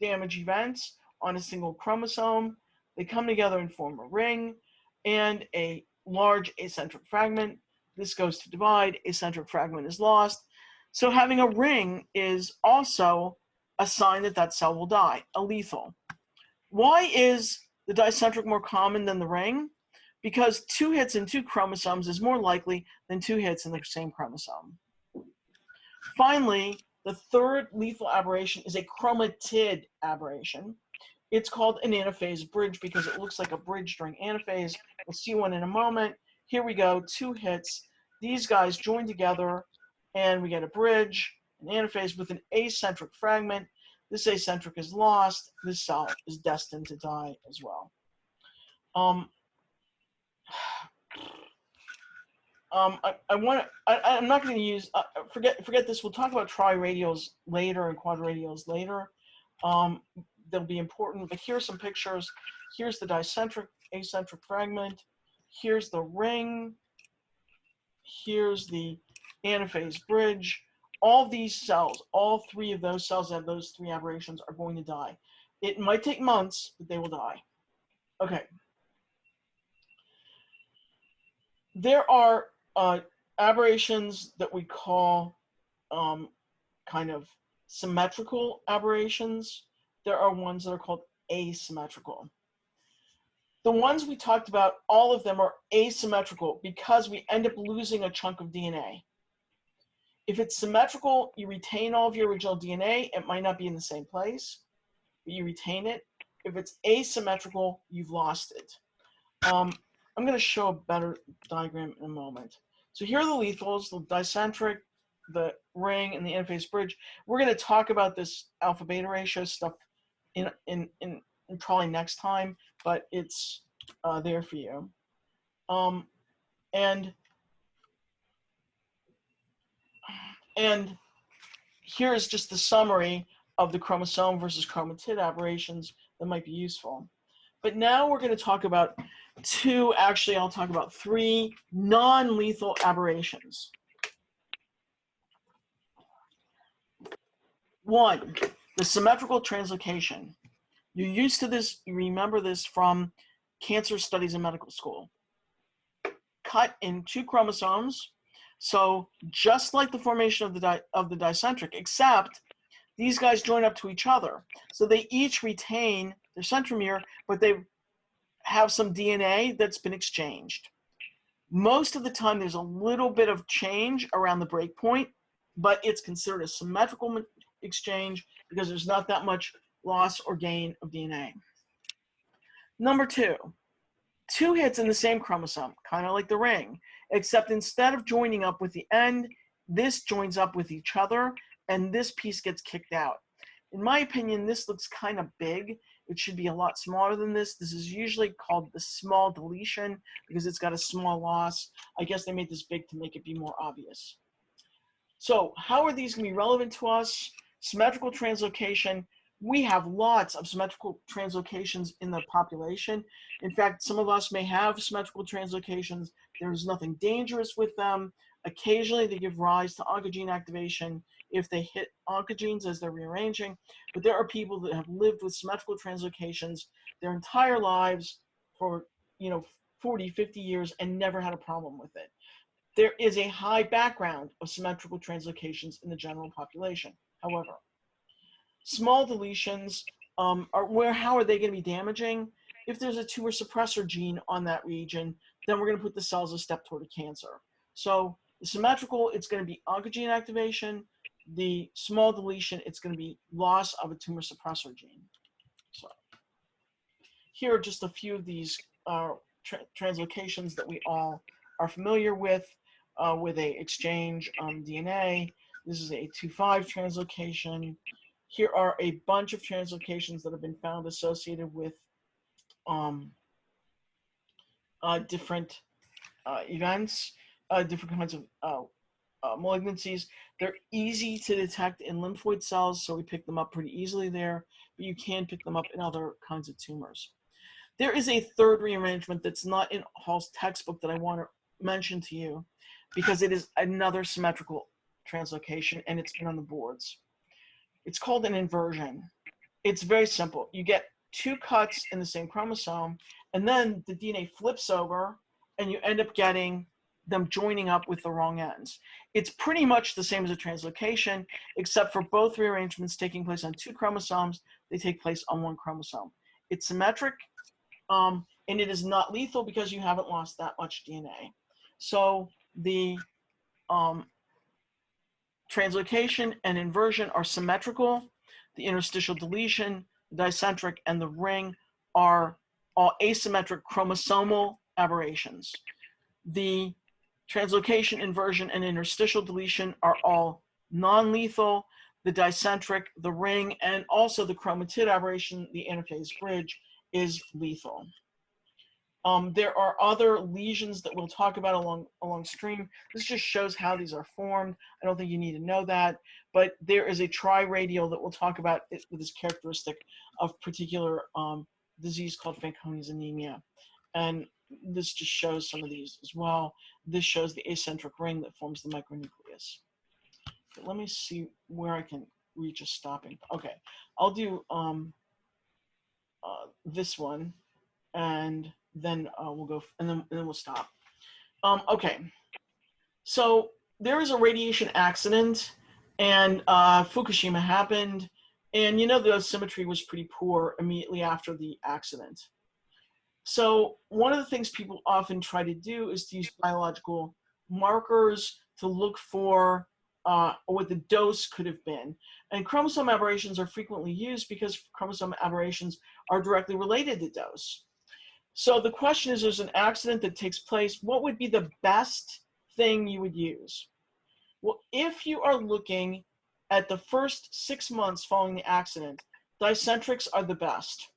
damage events on a single chromosome. They come together and form a ring and a large acentric fragment. This goes to divide, acentric fragment is lost. So having a ring is also a sign that that cell will die, a lethal. Why is the dicentric more common than the ring? Because 2 hits in 2 chromosomes is more likely than 2 hits in the same chromosome. Finally, the third lethal aberration is a chromatid aberration. It's called an anaphase bridge because it looks like a bridge during anaphase. We'll see one in a moment. Here we go, 2 hits. These guys join together and we get a bridge, an anaphase with an acentric fragment. This acentric is lost. This cell is destined to die as well. I'm not going to use, forget this. We'll talk about triradials later and quadradials later. They'll be important, but here's some pictures. Here's the dicentric, acentric fragment. Here's the ring. Here's the anaphase bridge. All these cells, all 3 of those cells that have those 3 aberrations are going to die. It might take months, but they will die. Okay. There are aberrations that we call kind of symmetrical aberrations. There are ones that are called asymmetrical. The ones we talked about, all of them are asymmetrical because we end up losing a chunk of DNA. If it's symmetrical, you retain all of your original DNA. It might not be in the same place, but you retain it. If it's asymmetrical, you've lost it. I'm going to show a better diagram in a moment. So here are the lethals, the dicentric, the ring, and the anaphase bridge. We're going to talk about this alpha beta ratio stuff in probably next time, but it's there for you. And here's just the summary of the chromosome versus chromatid aberrations that might be useful. But now we're going to talk about I'll talk about 3 non-lethal aberrations. 1, the symmetrical translocation. You're used to this, you remember this from cancer studies in medical school. Cut in 2 chromosomes, so just like the formation of the dicentric, except these guys join up to each other. So they each retain their centromere, but they have some DNA that's been exchanged. Most of the time, there's a little bit of change around the break point, but it's considered a symmetrical exchange because there's not that much loss or gain of DNA. Number 2, 2 hits in the same chromosome, kind of like the ring, except instead of joining up with the end, this joins up with each other, and this piece gets kicked out. In my opinion, this looks kind of big. It should be a lot smaller than this. This is usually called the small deletion because it's got a small loss. I guess they made this big to make it be more obvious. So how are these going to be relevant to us? Symmetrical translocation. We have lots of symmetrical translocations in the population. In fact, some of us may have symmetrical translocations. There's nothing dangerous with them. Occasionally, they give rise to oncogene activation if they hit oncogenes as they're rearranging. But there are people that have lived with symmetrical translocations their entire lives for 40, 50 years and never had a problem with it. There is a high background of symmetrical translocations in the general population. However, small deletions how are they going to be damaging? If there's a tumor suppressor gene on that region, then we're going to put the cells a step toward a cancer. So the symmetrical, it's going to be oncogene activation. The small deletion, it's going to be loss of a tumor suppressor gene. So here are just a few of these translocations that we all are familiar with a exchange DNA. This is a 2,5 translocation. Here are a bunch of translocations that have been found associated with different events, different kinds of malignancies. They're easy to detect in lymphoid cells, so we pick them up pretty easily there, but you can pick them up in other kinds of tumors. There is a third rearrangement that's not in Hall's textbook that I want to mention to you because it is another symmetrical translocation and it's been on the boards. It's called an inversion. It's very simple. You get 2 cuts in the same chromosome and then the DNA flips over and you end up getting them joining up with the wrong ends. It's pretty much the same as a translocation, except for both rearrangements taking place on 2 chromosomes, they take place on 1 chromosome. It's symmetric, and it is not lethal because you haven't lost that much DNA. So the translocation and inversion are symmetrical. The interstitial deletion, the dicentric, and the ring are all asymmetric chromosomal aberrations. The translocation, inversion, and interstitial deletion are all non-lethal. The dicentric, the ring, and also the chromatid aberration, the anaphase bridge, is lethal. There are other lesions that we'll talk about along stream. This just shows how these are formed. I don't think you need to know that, but there is a triradial that we'll talk about with this characteristic of particular disease called Fanconi's anemia. And this just shows some of these as well. This shows the acentric ring that forms the micronucleus. Okay, let me see where I can reach a stopping. Okay, I'll do this one, and then we'll go, and then we'll stop. Okay, so there is a radiation accident, and Fukushima happened, and the symmetry was pretty poor immediately after the accident. So one of the things people often try to do is to use biological markers to look for what the dose could have been. And chromosome aberrations are frequently used because chromosome aberrations are directly related to dose. So the question is, there's an accident that takes place. What would be the best thing you would use? Well, if you are looking at the first 6 months following the accident, dicentrics are the best.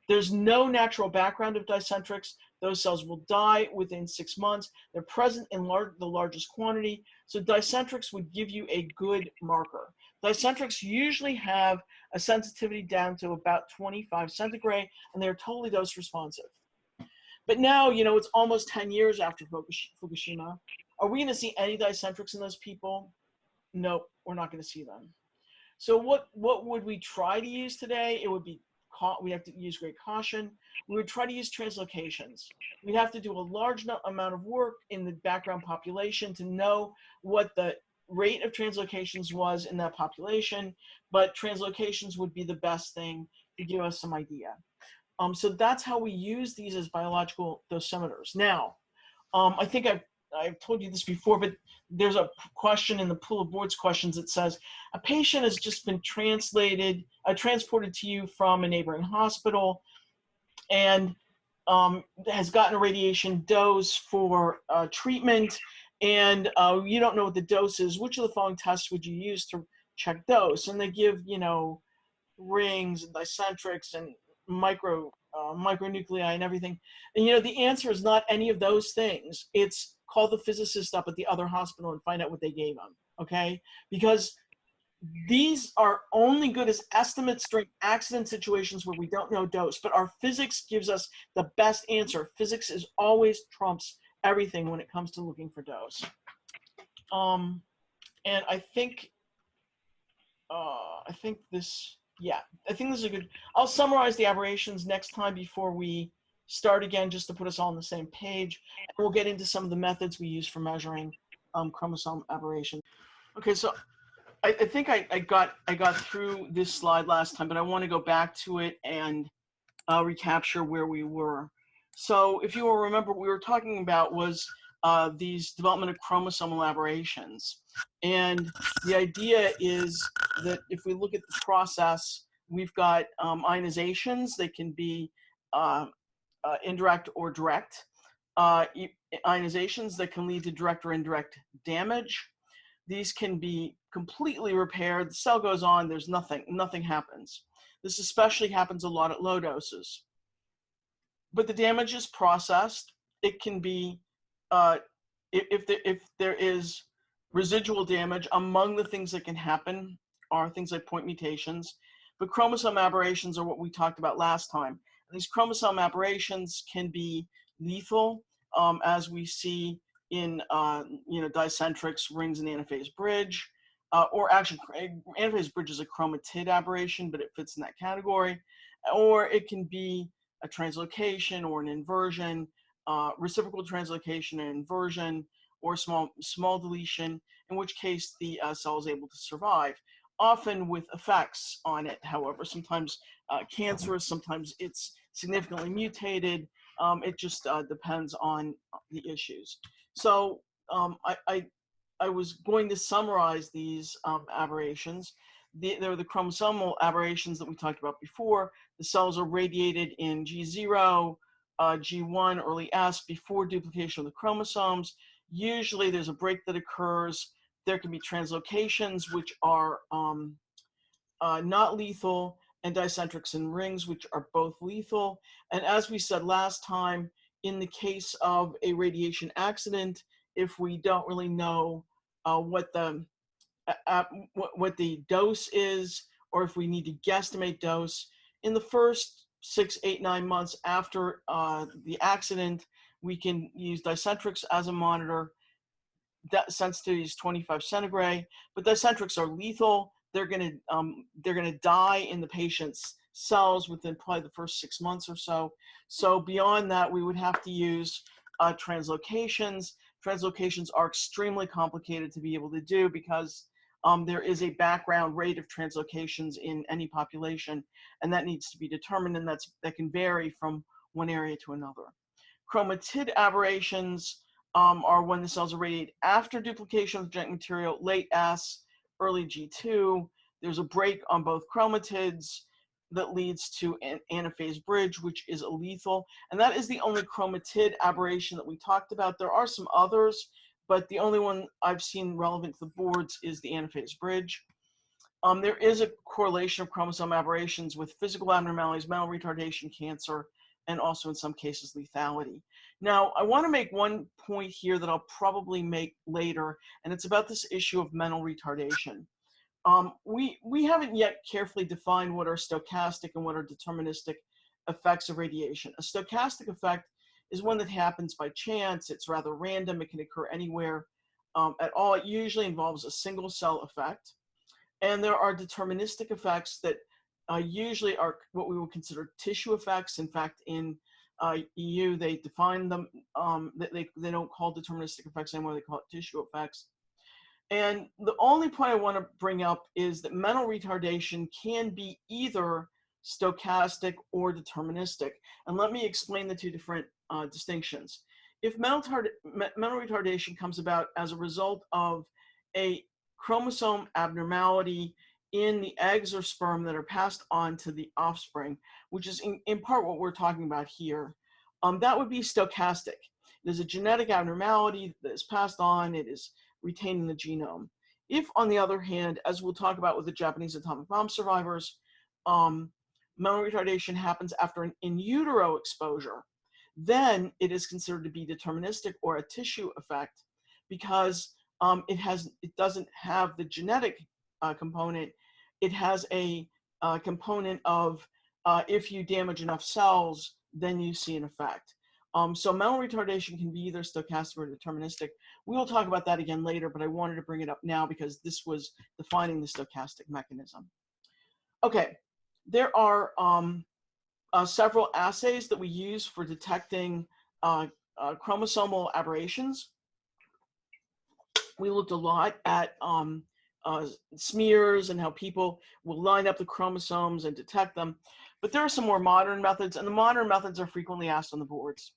There's no natural background of dicentrics. Those cells will die within 6 months. They're present in the largest quantity. So dicentrics would give you a good marker. Dicentrics usually have a sensitivity down to about 25 centigrade, and they're totally dose responsive. But now, you know, it's almost 10 years after Fukushima. Are we going to see any dicentrics in those people? Nope, we're not going to see them. So what would we try to use today? It would be, we have to use great caution. We would try to use translocations. We'd have to do a large amount of work in the background population to know what the rate of translocations was in that population, but translocations would be the best thing to give us some idea. So that's how we use these as biological dosimeters. Now, I think I've told you this before, but there's a question in the pool of boards questions that says, a patient has just been transported to you from a neighboring hospital and has gotten a radiation dose for treatment, and you don't know what the dose is. Which of the following tests would you use to check dose? And they give, you know, rings and dicentrics and micronuclei and everything. And, you know, the answer is not any of those things. It's call the physicist up at the other hospital and find out what they gave them, okay? Because these are only good as estimates during accident situations where we don't know dose, but our physics gives us the best answer. Physics is always trumps everything when it comes to looking for dose. And I think this is a good, I'll summarize the aberrations next time before we start again, just to put us all on the same page. And we'll get into some of the methods we use for measuring chromosome aberration. Okay, so I think I got through this slide last time, but I want to go back to it and recapture where we were. So if you will remember, what we were talking about was these development of chromosomal aberrations. And the idea is that if we look at the process, we've got ionizations. They can be indirect or direct. Ionizations that can lead to direct or indirect damage. These can be completely repaired. The cell goes on, there's nothing happens. This especially happens a lot at low doses. But the damage is processed. It can be, if there is residual damage, among the things that can happen are things like point mutations. But chromosome aberrations are what we talked about last time. These chromosome aberrations can be lethal, as we see in dicentrics, rings, and anaphase bridge. Or actually, anaphase bridge is a chromatid aberration, but it fits in that category. Or it can be a translocation or an inversion, reciprocal translocation and inversion, or small deletion, in which case the cell is able to survive, often with effects on it. However, sometimes cancerous, sometimes it's significantly mutated. It just depends on the issues. So I was going to summarize these aberrations. They're the chromosomal aberrations that we talked about before. The cells are radiated in G0, G1, early S before duplication of the chromosomes. Usually there's a break that occurs. There can be translocations, which are not lethal, and dicentrics and rings, which are both lethal. And as we said last time, in the case of a radiation accident, if we don't really know what the dose is, or if we need to guesstimate dose, in the first 6, 8, 9 months after the accident, we can use dicentrics as a monitor. That sensitivity is 25 centigrade, but dicentrics are lethal. They're gonna die in the patient's cells within probably the first 6 months or so. So beyond that, we would have to use translocations. Translocations are extremely complicated to be able to do because there is a background rate of translocations in any population, and that needs to be determined, and that can vary from one area to another. Chromatid aberrations are when the cells are radiated after duplication of the genetic material, late S, early G2. There's a break on both chromatids that leads to an anaphase bridge, which is lethal. And that is the only chromatid aberration that we talked about. There are some others, but the only one I've seen relevant to the boards is the anaphase bridge. There is a correlation of chromosome aberrations with physical abnormalities, mental retardation, cancer, and also in some cases lethality. Now, I want to make one point here that I'll probably make later, and it's about this issue of mental retardation. we haven't yet carefully defined what are stochastic and what are deterministic effects of radiation. A stochastic effect is one that happens by chance. It's rather random. It can occur anywhere at all. It usually involves a single cell effect. And there are deterministic effects that usually are what we would consider tissue effects. In fact, in EU, they define them, they don't call deterministic effects anymore, they call it tissue effects. And the only point I want to bring up is that mental retardation can be either stochastic or deterministic. And let me explain the two different distinctions. If mental retardation comes about as a result of a chromosome abnormality in the eggs or sperm that are passed on to the offspring, which is in part what we're talking about here, that would be stochastic. There's a genetic abnormality that is passed on. It is retained in the genome. If, on the other hand, as we'll talk about with the Japanese atomic bomb survivors, mental retardation happens after an in utero exposure, then it is considered to be deterministic or a tissue effect because it doesn't have the genetic component. It has a component of if you damage enough cells, then you see an effect. So mental retardation can be either stochastic or deterministic. We will talk about that again later, but I wanted to bring it up now because this was defining the stochastic mechanism. Okay, there are several assays that we use for detecting chromosomal aberrations. We looked a lot at smears and how people will line up the chromosomes and detect them. But there are some more modern methods, and the modern methods are frequently asked on the boards.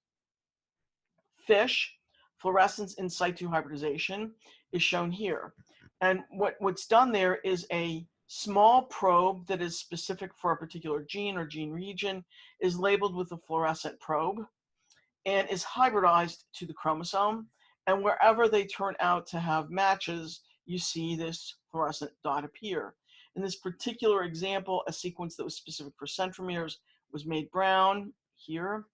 FISH, fluorescence in situ hybridization, is shown here. And what's done there is a small probe that is specific for a particular gene or gene region is labeled with a fluorescent probe and is hybridized to the chromosome. And wherever they turn out to have matches, you see this fluorescent dot appear. In this particular example, a sequence that was specific for centromeres was made brown here.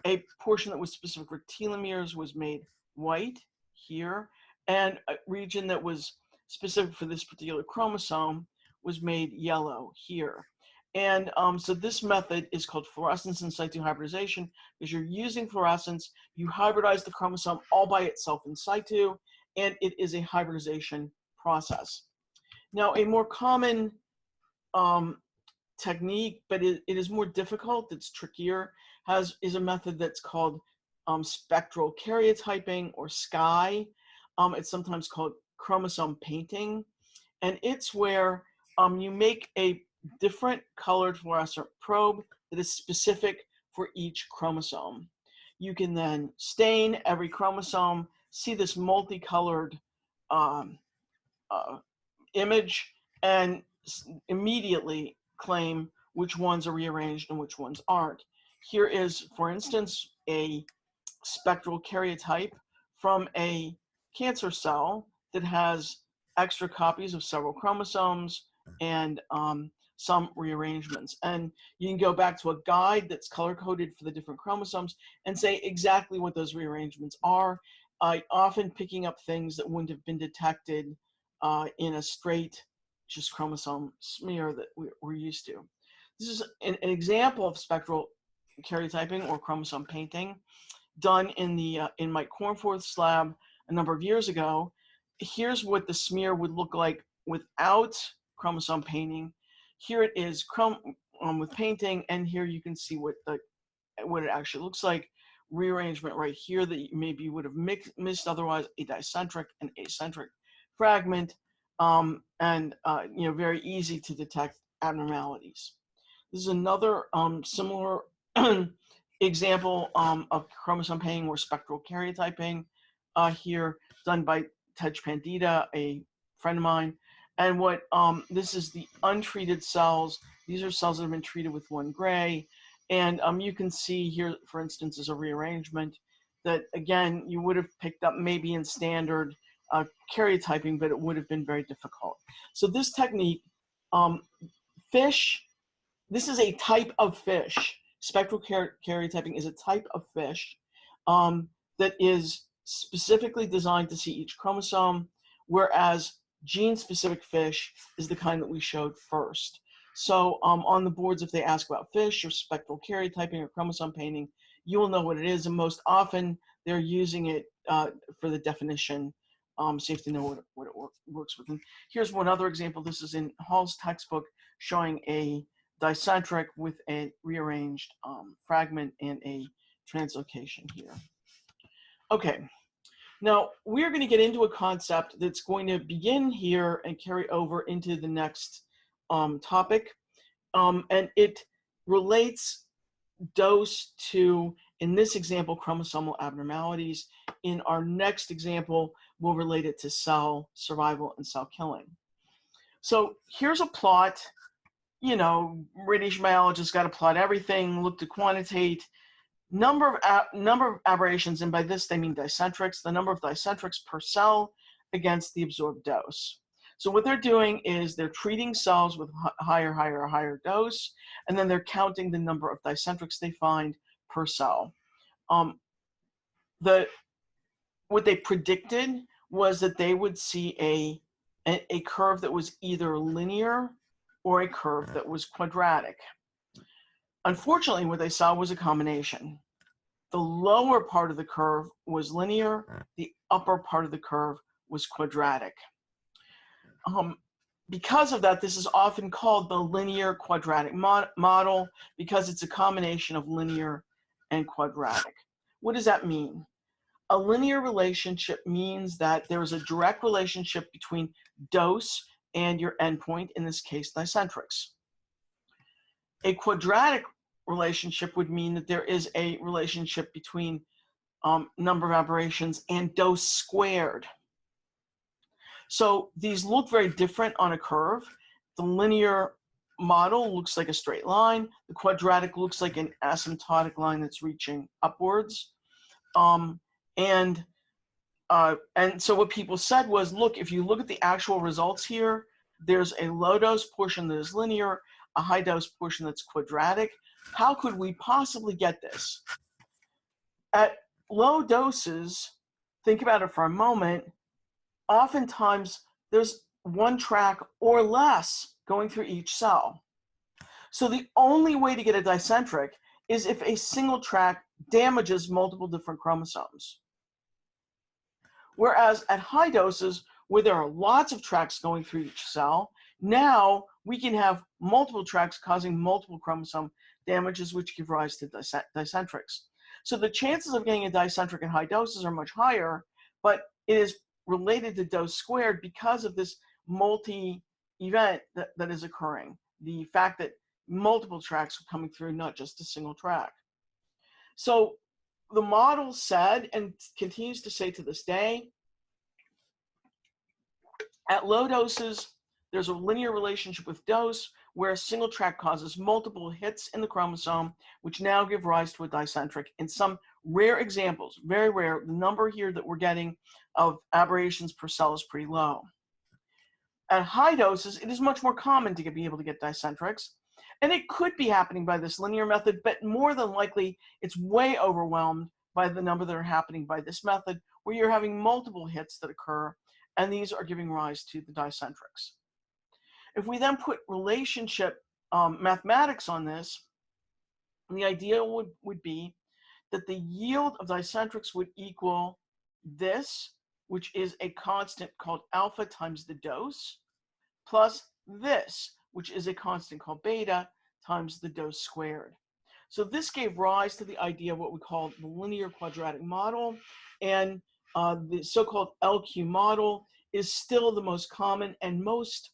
A portion that was specific for telomeres was made white here. And a region that was specific for this particular chromosome was made yellow here. And so this method is called fluorescence in situ hybridization because you're using fluorescence, you hybridize the chromosome all by itself in situ, and it is a hybridization process. Now, a more common technique, but it is more difficult, it's trickier, is a method that's called spectral karyotyping or SKY. It's sometimes called chromosome painting. And it's where you make a different colored fluorescent probe that is specific for each chromosome. You can then stain every chromosome, see this multicolored image, and immediately claim which ones are rearranged and which ones aren't. Here is, for instance, a spectral karyotype from a cancer cell that has extra copies of several chromosomes and some rearrangements. And you can go back to a guide that's color-coded for the different chromosomes and say exactly what those rearrangements are, often picking up things that wouldn't have been detected in a straight just chromosome smear that we're used to. This is an example of spectral karyotyping or chromosome painting done in Mike Cornforth's lab a number of years ago. Here's what the smear would look like without chromosome painting. Here it is with painting, and here you can see what it actually looks like. Rearrangement right here that maybe you would have missed otherwise, a dicentric and acentric fragment, and very easy to detect abnormalities. This is another similar example of chromosome painting or spectral karyotyping here, done by Tej Pandita, a friend of mine. And what this is the untreated cells. These are cells that have been treated with 1-gray. And you can see here, for instance, is a rearrangement that, again, you would have picked up maybe in standard karyotyping, but it would have been very difficult. So this technique, FISH, this is a type of FISH. Spectral karyotyping is a type of FISH that is specifically designed to see each chromosome, whereas gene-specific fish is the kind that we showed first. So on the boards, if they ask about fish or spectral karyotyping or chromosome painting, you will know what it is, and most often they're using it for the definition, so you have to know what it works with. And here's one other example. This is in Hall's textbook showing a dicentric with a rearranged fragment and a translocation here. Okay, now we're going to get into a concept that's going to begin here and carry over into the next topic, and it relates dose to, in this example, chromosomal abnormalities. In our next example, we'll relate it to cell survival and cell killing. So here's a plot. You know, radiation biologists got to plot everything, look to quantitate number of aberrations, and by this they mean dicentrics, the number of dicentrics per cell against the absorbed dose. So what they're doing is they're treating cells with higher dose, and then they're counting the number of dicentrics they find per cell. What they predicted was that they would see a curve that was either linear or a curve that was quadratic. Unfortunately, what they saw was a combination. The lower part of the curve was linear, the upper part of the curve was quadratic. Because of that, this is often called the linear quadratic model, because it's a combination of linear and quadratic. What does that mean? A linear relationship means that there is a direct relationship between dose and your endpoint, in this case, dicentrics. A quadratic relationship would mean that there is a relationship between number of aberrations and dose squared. So these look very different on a curve. The linear model looks like a straight line. The quadratic looks like an asymptotic line that's reaching upwards. And so what people said was, look, if you look at the actual results here, there's a low dose portion that is linear, a high dose portion that's quadratic. How could we possibly get this? At low doses, think about it for a moment, oftentimes there's one track or less going through each cell. So the only way to get a dicentric is if a single track damages multiple different chromosomes. Whereas at high doses, where there are lots of tracks going through each cell, now we can have multiple tracks causing multiple chromosome damages, which give rise to dicentrics. So the chances of getting a dicentric at high doses are much higher, but it is related to dose squared because of this multi-event that is occurring. The fact that multiple tracks are coming through, not just a single track. So the model said, and continues to say to this day, at low doses, there's a linear relationship with dose where a single track causes multiple hits in the chromosome, which now give rise to a dicentric. In some rare examples, very rare, the number here that we're getting of aberrations per cell is pretty low. At high doses, it is much more common to be able to get dicentrics. And it could be happening by this linear method, but more than likely, it's way overwhelmed by the number that are happening by this method, where you're having multiple hits that occur, and these are giving rise to the dicentrics. If we then put relationship mathematics on this, the idea would be that the yield of dicentrics would equal this, which is a constant called alpha times the dose, plus this, which is a constant called beta times the dose squared. So this gave rise to the idea of what we call the linear quadratic model, and the so-called LQ model is still the most common and most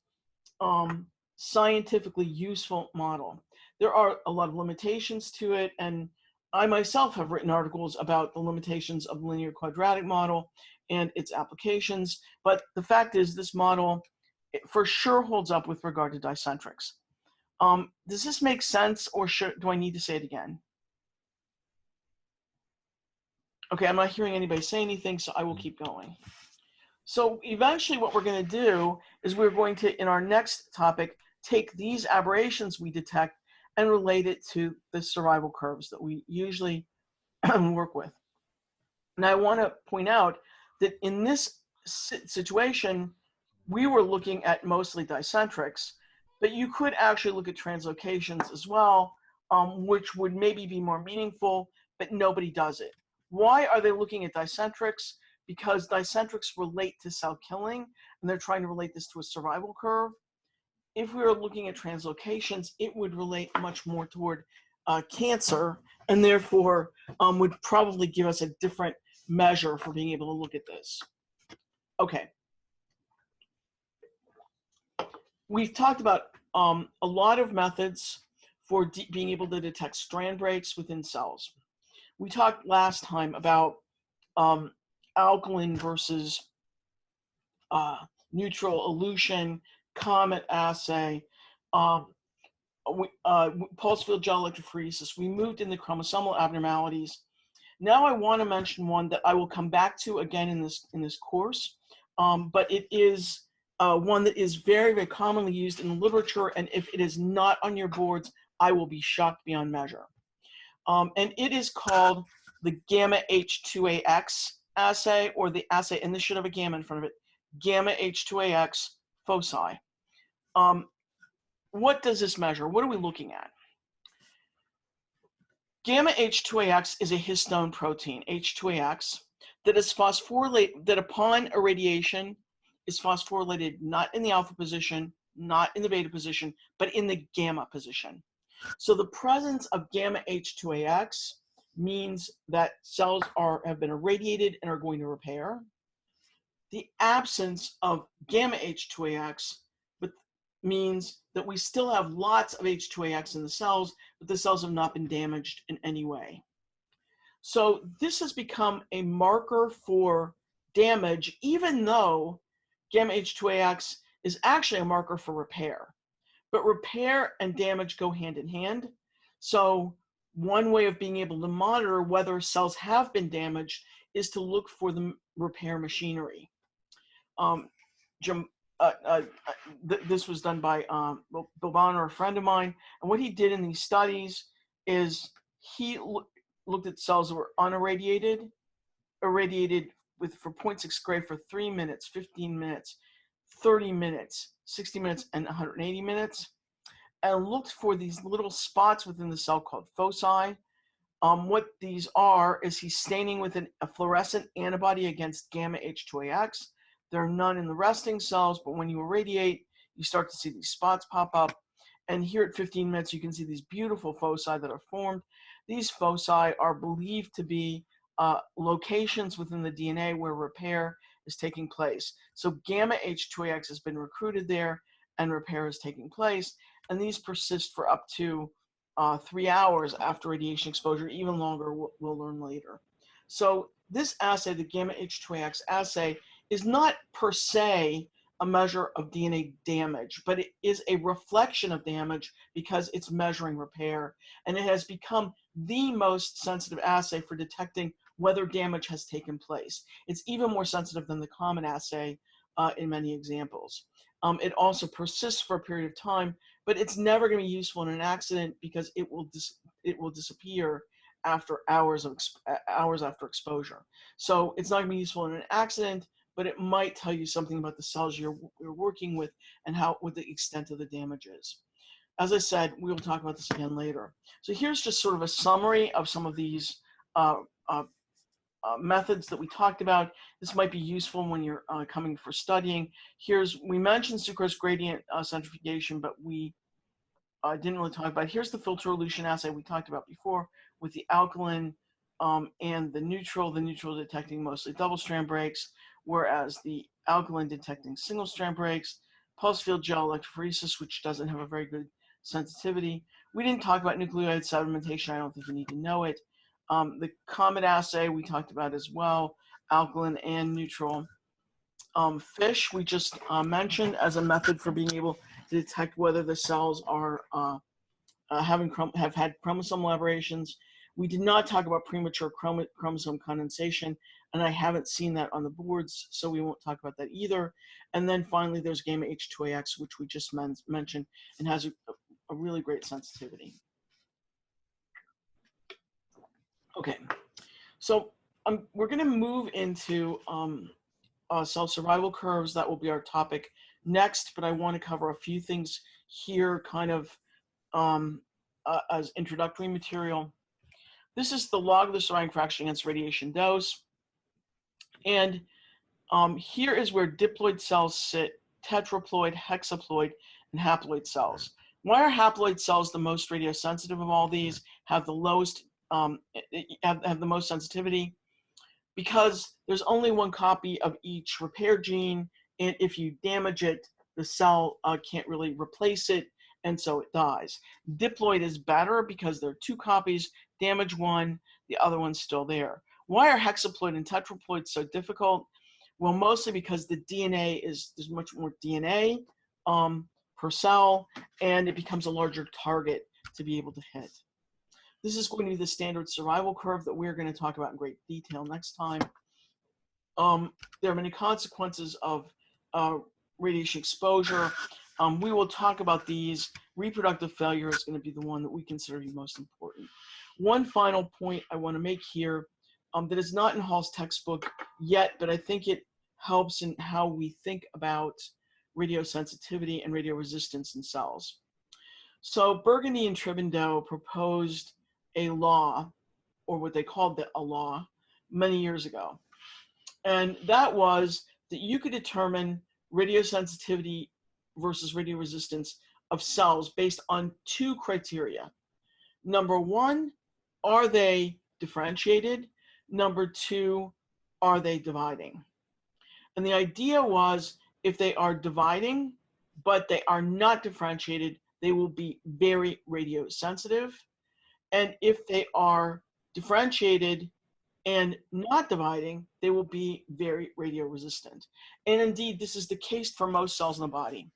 scientifically useful model. There are a lot of limitations to it, and I myself have written articles about the limitations of the linear quadratic model and its applications, but the fact is this model for sure holds up with regard to dicentrics. Does this make sense, or do I need to say it again? Okay, I'm not hearing anybody say anything, so I will keep going. So eventually what we're going to do is we're going to, in our next topic, take these aberrations we detect and relate it to the survival curves that we usually work with. And I want to point out that in this situation, we were looking at mostly dicentrics, but you could actually look at translocations as well, which would maybe be more meaningful, but nobody does it. Why are they looking at dicentrics? Because dicentrics relate to cell killing, and they're trying to relate this to a survival curve. If we were looking at translocations, it would relate much more toward cancer, and therefore would probably give us a different measure for being able to look at this. Okay. We've talked about a lot of methods for being able to detect strand breaks within cells. We talked last time about alkaline versus neutral elution, comet assay, pulse field gel electrophoresis. We moved into chromosomal abnormalities. Now I want to mention one that I will come back to again in this course, but it is one that is very, very commonly used in the literature, and if it is not on your boards, I will be shocked beyond measure. And it is called the gamma H2AX assay, or the assay, and this should have a gamma in front of it, gamma H2AX foci. What does this measure? What are we looking at? Gamma H2AX is a histone protein, H2AX, that is phosphorylated, that upon irradiation is phosphorylated not in the alpha position, not in the beta position, but in the gamma position. So the presence of gamma H2AX means that cells have been irradiated and are going to repair. The absence of gamma H2AX means that we still have lots of H2AX in the cells, but the cells have not been damaged in any way. So this has become a marker for damage, even though gamma H2AX is actually a marker for repair. But repair and damage go hand in hand. So one way of being able to monitor whether cells have been damaged is to look for the repair machinery. This was done by Bilbon, a friend of mine, and what he did in these studies is he looked at cells that were unirradiated, irradiated for 0.6 gray for 3 minutes, 15 minutes, 30 minutes, 60 minutes, and 180 minutes, and looked for these little spots within the cell called foci. What these are is he's staining with a fluorescent antibody against gamma H2AX. There are none in the resting cells, but when you irradiate, you start to see these spots pop up. And here at 15 minutes, you can see these beautiful foci that are formed. These foci are believed to be locations within the DNA where repair is taking place. So gamma H2AX has been recruited there, and repair is taking place. And these persist for up to 3 hours after radiation exposure, even longer, we'll learn later. So this assay, the gamma H2AX assay, is not per se a measure of DNA damage, but it is a reflection of damage because it's measuring repair. And it has become the most sensitive assay for detecting whether damage has taken place. It's even more sensitive than the common assay in many examples. It also persists for a period of time, but it's never going to be useful in an accident because it will disappear after hours after exposure. So it's not going to be useful in an accident, but it might tell you something about the cells you're working with and what the extent of the damage is. As I said, we will talk about this again later. So here's just sort of a summary of some of these methods that we talked about. This might be useful when you're coming for studying. We mentioned sucrose gradient centrifugation, but we didn't really talk about it. Here's the filter elution assay we talked about before with the alkaline and the neutral detecting mostly double strand breaks, whereas the alkaline detecting single strand breaks, pulse field gel electrophoresis, which doesn't have a very good sensitivity. We didn't talk about nucleotide sedimentation. I don't think you need to know it. The comet assay we talked about as well, alkaline and neutral. FISH we just mentioned as a method for being able to detect whether the cells are have had chromosomal aberrations. We did not talk about premature chromosome condensation, and I haven't seen that on the boards, so we won't talk about that either. And then finally, there's gamma H2AX, which we just mentioned, and has a really great sensitivity. Okay, so we're going to move into cell survival curves. That will be our topic next, but I want to cover a few things here kind of as introductory material. This is the log of the surviving fraction against radiation dose. And here is where diploid cells sit, tetraploid, hexaploid, and haploid cells. Why are haploid cells the most radiosensitive of all these, have the lowest, have the most sensitivity? Because there's only one copy of each repair gene, and if you damage it, the cell can't really replace it, and so it dies. Diploid is better because there are two copies, damage one, the other one's still there. Why are hexaploid and tetraploid so difficult? Well, mostly because the DNA there's much more DNA per cell, and it becomes a larger target to be able to hit. This is going to be the standard survival curve that we're going to talk about in great detail next time. There are many consequences of radiation exposure. We will talk about these. Reproductive failure is going to be the one that we consider to be most important. One final point I want to make here that is not in Hall's textbook yet, but I think it helps in how we think about radiosensitivity and radioresistance in cells. So Burgundy and Tribundeau proposed a law, or what they called a law, many years ago. And that was that you could determine radiosensitivity versus radioresistance of cells based on two criteria. Number one, are they differentiated? Number two, are they dividing? And the idea was if they are dividing, but they are not differentiated, they will be very radiosensitive. And if they are differentiated and not dividing, they will be very radioresistant. And indeed, this is the case for most cells in the body.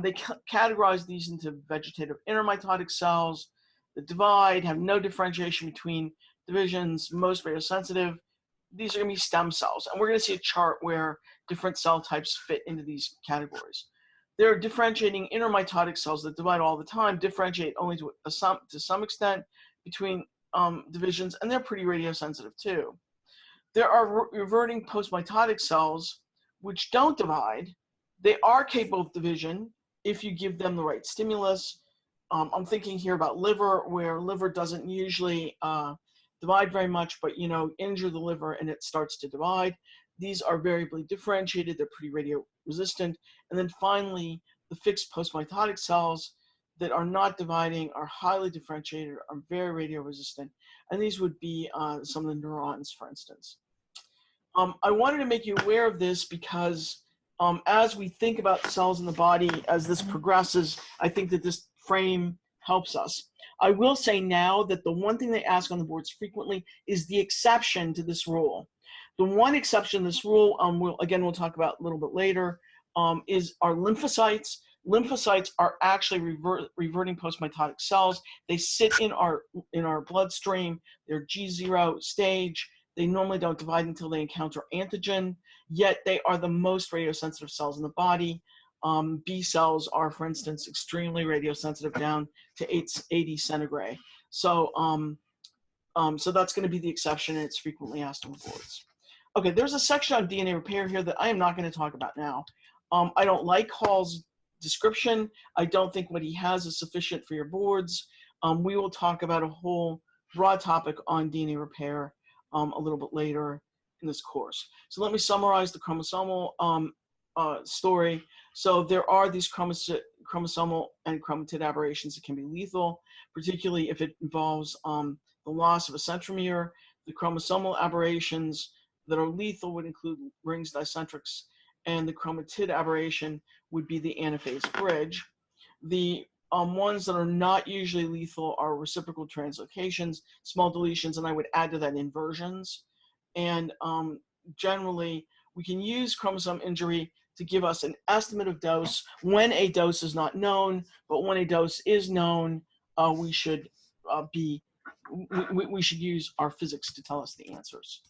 They categorize these into vegetative intermitotic cells that divide, have no differentiation between divisions, most radiosensitive. These are going to be stem cells. And we're going to see a chart where different cell types fit into these categories. There are differentiating intermitotic cells that divide all the time, differentiate only to some extent between divisions, and they're pretty radiosensitive too. There are reverting postmitotic cells which don't divide. They are capable of division if you give them the right stimulus. I'm thinking here about liver, where liver doesn't usually divide very much, but injure the liver and it starts to divide. These are variably differentiated, they're pretty radio resistant. And then finally, the fixed postmitotic cells that are not dividing, are highly differentiated, are very radio resistant. And these would be some of the neurons, for instance. I wanted to make you aware of this because as we think about cells in the body, as this progresses, I think that this frame helps us. I will say now that the one thing they ask on the boards frequently is the exception to this rule. The one exception to this rule, we'll talk about a little bit later, is our lymphocytes. Lymphocytes are actually reverting postmitotic cells. They sit in our bloodstream. They're G0 stage. They normally don't divide until they encounter antigen, yet they are the most radiosensitive cells in the body. B cells are, for instance, extremely radiosensitive down to 80 centigrade. So that's going to be the exception, and it's frequently asked on the boards. Okay, there's a section on DNA repair here that I am not going to talk about now. I don't like Hall's description. I don't think what he has is sufficient for your boards. We will talk about a whole broad topic on DNA repair a little bit later in this course. So let me summarize the chromosomal story. So there are these chromosomal and chromatid aberrations that can be lethal, particularly if it involves the loss of a centromere. The chromosomal aberrations that are lethal would include rings dicentrics, and the chromatid aberration would be the anaphase bridge. The ones that are not usually lethal are reciprocal translocations, small deletions, and I would add to that inversions. And generally, we can use chromosome injury to give us an estimate of dose when a dose is not known, but when a dose is known, we should use our physics to tell us the answers.